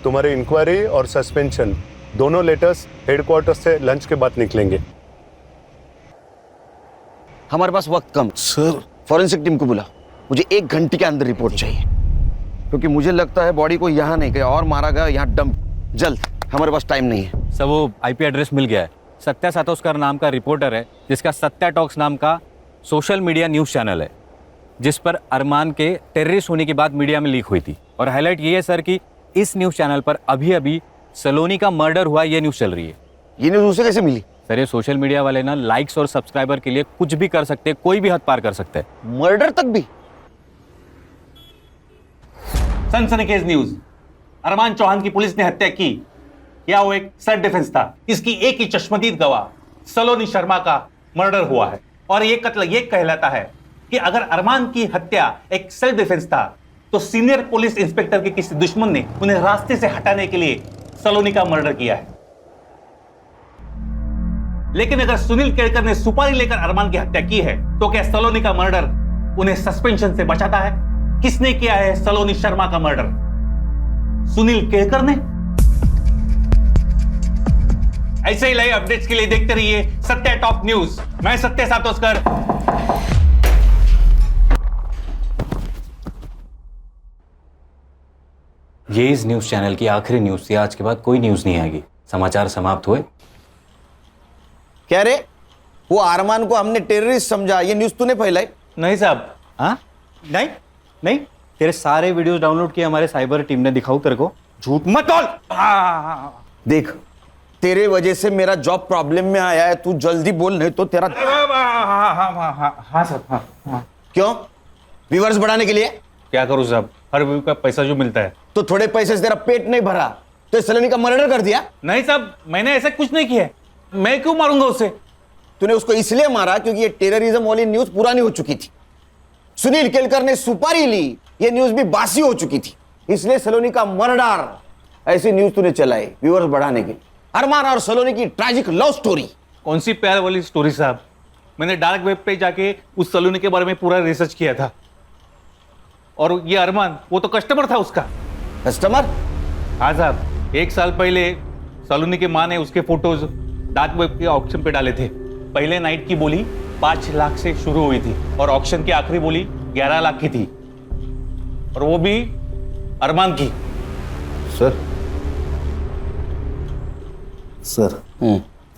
तुम्हारे इंक्वायरी और सस्पेंशन दोनों लेटर्स हेडक्वार्टर से लंच के बाद निकलेंगे। हमारे पास वक्त कम। सर, फॉरेंसिक टीम को बुला, मुझे 1 घंटे के अंदर रिपोर्ट चाहिए, क्योंकि मुझे लगता है बॉडी को यहाँ नहीं, कहीं और मारा गया, यहाँ डंप। जल्द, हमारे पास टाइम नहीं है। सर वो IP एड्रेस मिल गया है। सत्या सातोस्कर नाम का रिपोर्टर है जिसका सत्या टॉक्स नाम का सोशल मीडिया न्यूज़ चैनल है, जिस पर अरमान के टेररिस्ट होने के बाद मीडिया में लीक हुई थी। और हाईलाइट ये है सर कि इस न्यूज़ चैनल पर अभी अभी सलोनी का मर्डर हुआ, ये न्यूज़ चल रही है। ये न्यूज़ उसे कैसे मिली? सर ये सोशल मीडिया वाले ना लाइक्स और सब्सक्राइबर के लिए कुछ भी कर सकते हैं, कोई भी हद पार कर सकते हैं। मर्डर तक भी? सनसनीखेज न्यूज। अरमान चौहान की पुलिस ने हत्या की या वो एक सेल्फ डिफेंस था, इसकी एक ही चश्मदीद गवाह सलोनी शर्मा का मर्डर हुआ है। और ये कत्ल ये कहलाता है कि अगर अरमान की हत्या एक सेल्फ डिफेंस था तो सीनियर पुलिस इंस्पेक्टर के किसी दुश्मन ने उन्हें रास्ते से हटाने के लिए सलोनी का मर्डर किया है। लेकिन अगर सुनील केलकर ने सुपारी लेकर अरमान की हत्या की है तो क्या सलोनी का मर्डर उन्हें सस्पेंशन से बचाता है? किसने किया है सलोनी शर्मा का मर्डर? सुनील केलकर ने? ऐसे ही लाइव अपडेट्स के लिए देखते रहिए सत्या टॉप न्यूज। मैं सत्या सातोस्कर। ये इस न्यूज़ चैनल की आखिरी न्यूज़ थी। आज के बाद कोई न्यूज़ नहीं आएगी। समाचार समाप्त हुए। क्या रे, वो अरमान को हमने टेररिस्ट समझा, ये न्यूज़ तूने फैलाई? नहीं साहब। हाँ नहीं नहीं, तेरे सारे वीडियोस डाउनलोड किए हमारे साइबर टीम ने। दिखाऊं तेरे को? झूठ मत बोल। देख, तेरे वजह से मेरा जॉब प्रॉब्लम में आया है, तू जल्दी बोल नहीं तो तेरा। हाँ साहब। हाँ। क्यों? व्यूअर्स बढ़ाने के लिए? क्या करूं साहब, हर व्यू का पैसा जो मिलता है। तो थोड़े पैसे से तेरा पेट नहीं भरा तो सलोनी का मर्डर कर दिया? नहीं साहब, मैंने ऐसा कुछ नहीं किया। मैं क्यों मारूंगा उसे? तूने उसको इसलिए मारा क्योंकि ये टेररिज्म वाली न्यूज पुरानी हो चुकी थी। सुनील केलकर ने सुपारी ली, ये न्यूज भी बासी हो चुकी थी, इसलिए सलोनी का मर्डर ऐसी न्यूज तूने चलाई व्यूअर्स बढ़ाने के लिए। अरमान और सलोनी की ट्रैजिक लव स्टोरी। कौन सी प्यार वाली स्टोरी साहब? मैंने डार्क वेब पे जाके उस सलोनी के बारे में पूरा रिसर्च किया था। और ये अरमान, वो तो कस्टमर था उसका। कस्टमर? हाँ साहब, 1 साल पहले सलोनी के माँ ने उसके फोटोज डार्क वेब के ऑक्शन पे डाले थे। पहले नाइट की बोली 5 लाख से शुरू हुई थी और ऑक्शन की आखिरी बोली 11 लाख की थी, और वो भी अरमान की। सर,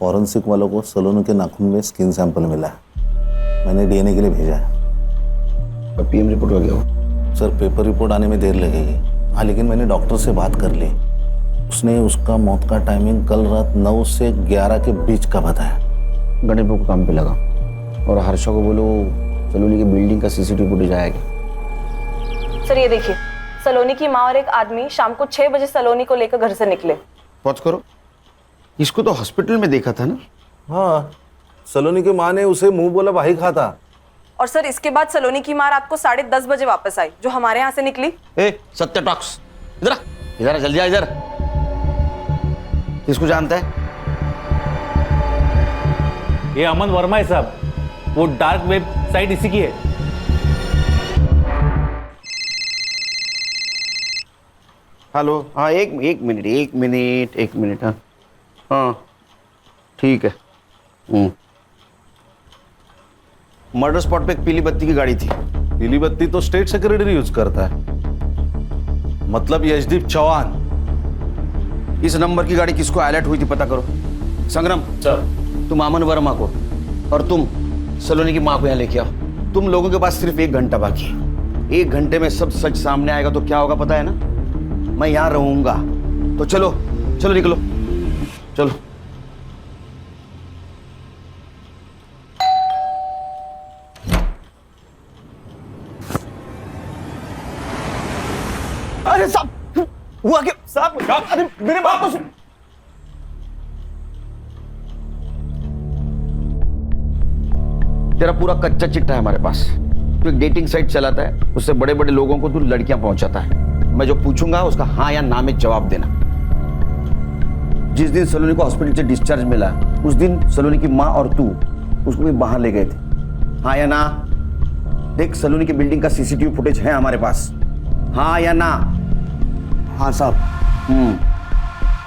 फॉरेंसिक वालों को सलोनी के नाखून में स्किन सैंपल मिला है। मैंने DNA के लिए भेजा है। PM रिपोर्ट हो गया? सर, पेपर रिपोर्ट आने में देर लगेगी। हाँ, लेकिन मैंने डॉक्टर से बात कर ली। उसने उसका मौत का टाइमिंग कल रात 9 से 11 के बीच का बताया। गणेश को काम पे लगा और हर्षा को बोलो सलोनी की बिल्डिंग का सीसीटीवी फुटेज आएगा। सर ये देखिए, सलोनी की माँ और एक आदमी शाम को 6 बजे सलोनी को लेकर घर से निकले। पॉज करो, इसको तो हॉस्पिटल में देखा था ना? हाँ, सलोनी की माँ ने उसे मुंह बोला भाई खाता। और सर इसके बाद सलोनी की माँ रात को 10:30 बजे वापस आई, जो हमारे यहाँ से निकली। सत्य टॉक्स, इधर इधर जल्दी आ इधर। किसको जानता है? ये अमन वर्मा है साहब, वो डार्क वेब साइट इसी की है। हेलो, हाँ एक मिनट। हाँ ठीक है। मर्डर स्पॉट पे एक पीली बत्ती की गाड़ी थी। पीली बत्ती तो स्टेट सेक्रेटरी यूज करता है, मतलब यशदीप चौहान। इस नंबर की गाड़ी किसको अलर्ट हुई थी पता करो। संग्राम सर, तुम अमन वर्मा को और तुम सलोनी की माँ को यहाँ लेके आओ। तुम लोगों के पास सिर्फ 1 घंटा बाकी है। 1 घंटे में सब सच सामने आएगा तो क्या होगा पता है ना? मैं यहाँ रहूंगा। तो चलो चलो निकलो, चलो। अरे साहब, हुआ क्या साहब? अरे मेरे बात तो सुन। तेरा पूरा कच्चा चिट्ठा है हमारे पास। तू एक डेटिंग साइट चलाता है, उससे बड़े बड़े लोगों को तू लड़कियां पहुंचाता है। मैं जो पूछूंगा उसका हाँ या ना में जवाब देना। जिस दिन सलोनी को हॉस्पिटल से डिस्चार्ज मिला, उस दिन सलोनी की माँ और तू उसको भी बाहर ले गए थे, हाँ या ना? देख, सलोनी की बिल्डिंग का सीसीटीवी फुटेज है हमारे पास, हाँ या ना? हाँ साहब।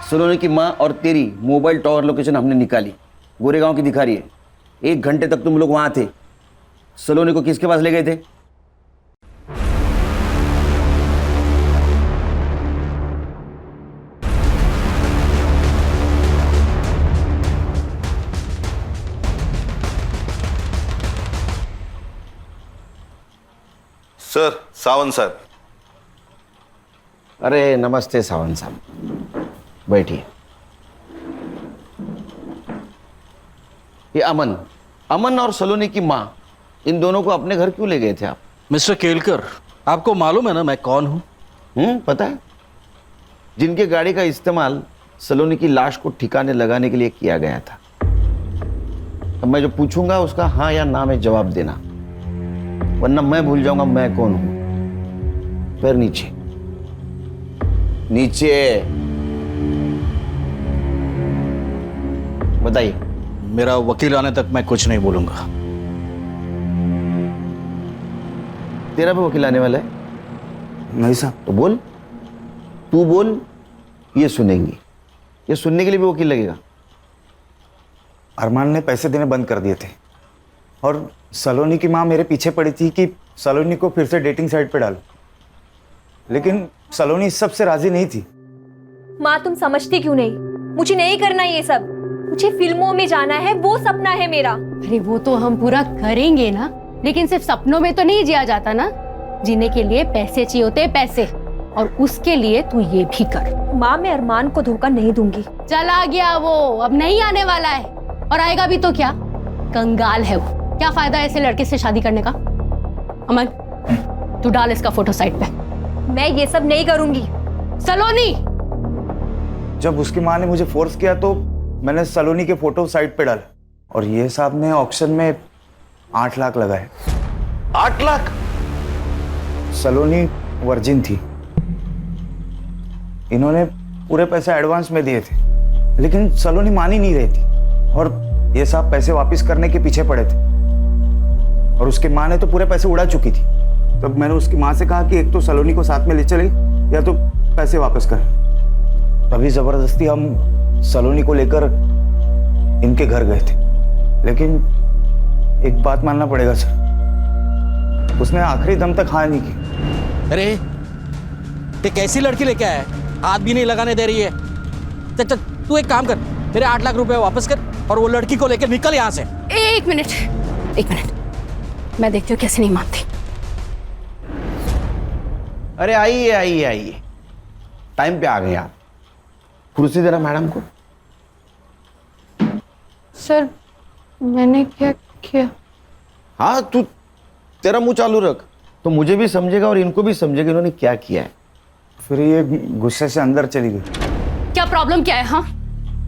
सलोनी की माँ और तेरी मोबाइल टावर लोकेशन हमने निकाली, गोरेगांव की दिखा रही है। 1 घंटे तक तुम लोग वहां थे। सलोनी को किसके पास ले गए थे? Sir, Sawant sir. अरे नमस्ते सावंत साहब, बैठिए। ये अमन और सलोनी की माँ, इन दोनों को अपने घर क्यों ले गए थे आप? मिस्टर केलकर, आपको मालूम है ना मैं कौन हूं? पता है। जिनके गाड़ी का इस्तेमाल सलोनी की लाश को ठिकाने लगाने के लिए किया गया था। अब मैं जो पूछूंगा उसका हाँ या ना में जवाब देना, वरना मैं भूल जाऊंगा मैं कौन हूं। पैर नीचे, नीचे। बताइए। मेरा वकील आने तक मैं कुछ नहीं बोलूंगा। तेरा भी वकील आने वाला है? नहीं साहब। तो बोल, तू बोल, ये सुनेंगी। ये सुनने के लिए भी वकील लगेगा। अरमान ने पैसे देने बंद कर दिए थे और सलोनी की माँ मेरे पीछे पड़ी थी कि सलोनी को फिर से डेटिंग साइट पे डालो, लेकिन सलोनी इस सब से राजी नहीं थी। माँ तुम समझती क्यों नहीं? मुझे नहीं करना ये सब। मुझे फिल्मों में जाना है, वो सपना है मेरा। अरे वो तो हम पूरा करेंगे ना, लेकिन सिर्फ सपनों में तो नहीं जिया जाता ना। जीने के लिए पैसे चाहिए होते, पैसे। और उसके लिए तू ये भी कर। माँ मैं अरमान को धोखा नहीं दूंगी। चला गया वो, अब नहीं आने वाला है। और आएगा भी तो क्या, कंगाल है वो। क्या फायदा ऐसे लड़के से शादी करने का? अमन तू डाल इसका फोटो साइट पे। मैं ये सब नहीं करूंगी। सलोनी, जब उसकी माँ ने मुझे फोर्स किया तो मैंने सलोनी के फोटो साइट पे डाले और ये साहब ने ऑक्शन में 8 लाख लगाए। 8 लाख? सलोनी वर्जिन थी। इन्होंने पूरे पैसे एडवांस में दिए थे, लेकिन सलोनी मान ही नहीं रही थी और ये साहब पैसे वापस करने के पीछे पड़े थे। और उसकी माँ ने तो पूरे पैसे उड़ा चुकी थी। तब मैंने उसकी माँ से कहा कि एक तो सलोनी को साथ में ले चले या तो पैसे वापस कर। तभी जबरदस्ती हम सलोनी को लेकर इनके घर गए थे, लेकिन एक बात मानना पड़ेगा सर, उसने आखिरी दम तक हाँ नहीं की। अरे ये कैसी लड़की लेके आया है, हाथ भी नहीं लगाने दे रही है। चल तू एक काम कर, मेरे 8 लाख रुपए वापस कर और वो लड़की को लेकर निकल यहाँ से। एक मिनट, मैं देखती हूँ कैसे नहीं मानती। अरे आइए आइए आइए, टाइम पे आ गए आप। कुर्सी देना मैडम को। सर मैंने क्या किया? हाँ तू तेरा मुंह चालू रख, तो मुझे भी समझेगा और इनको भी समझेगा इन्होंने क्या किया है। फिर ये गुस्से से अंदर चली गई। क्या प्रॉब्लम क्या है? हाँ,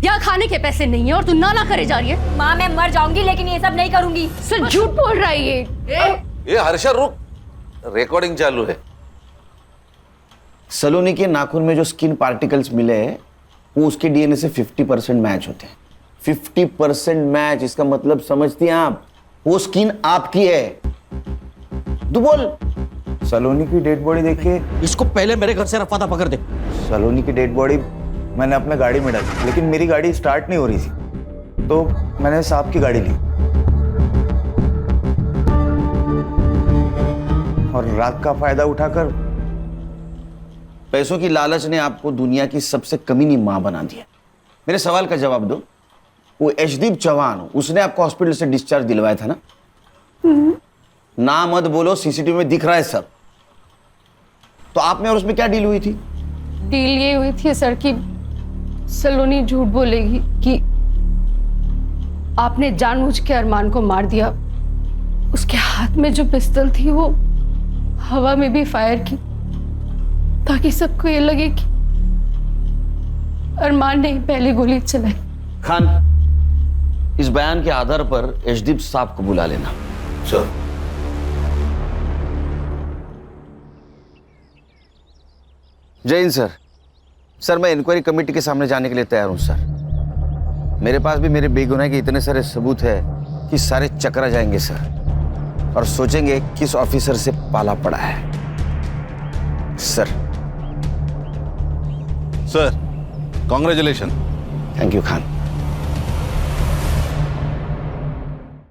यहाँ खाने के पैसे नहीं है और तू ना करे जा रही है। माँ मैं मर जाऊंगी लेकिन ये सब नहीं करूंगी। सर झूठ बोल रहा है ये हर्षा रुक, रिकॉर्डिंग चालू है। सलोनी के नाखून में जो स्किन पार्टिकल्स मिले हैं वो उसके डीएनए से 50% मैच होते हैं। 50% मैच, इसका मतलब समझती हैं आप? वो स्किन आपकी है। तू बोल। सलोनी की डेड बॉडी देख के इसको पहले मेरे घर से रफा दफा कर दे। सलोनी की डेड बॉडी मैंने अपने गाड़ी में डाली, लेकिन मेरी गाड़ी स्टार्ट नहीं हो रही थी, तो मैंने साहब की गाड़ी ली और रात का फायदा उठाकर पैसों की लालच ने आपको दुनिया की सबसे कमीनी मां बना दिया। मेरे सवाल का जवाब दो। वो यशदीप चौहान, उसने आपको हॉस्पिटल से डिस्चार्ज दिलवाया था ना? ना मत बोलो, सीसीटीवी में दिख रहा है सब। तो आप में और उसमें क्या डील हुई थी? डील ये हुई थी सर कि सलोनी झूठ बोलेगी कि आपने जानबूझ के अरमान को मार दिया। उसके हाथ में जो पिस्तौल थी वो हवा में भी फायर की, ताकि सबको ये लगे कि अरमान ने पहली गोली चलाई। खान, इस बयान के आधार पर यशदीप साहब को बुला लेना। सर। जय हिंद सर। सर मैं इंक्वायरी कमेटी के सामने जाने के लिए तैयार हूं सर। मेरे पास भी मेरे बेगुनाही के इतने सारे सबूत है कि सारे चकरा जाएंगे सर, और सोचेंगे किस ऑफिसर से पाला पड़ा है। Sir sir, congratulation. Thank you Khan.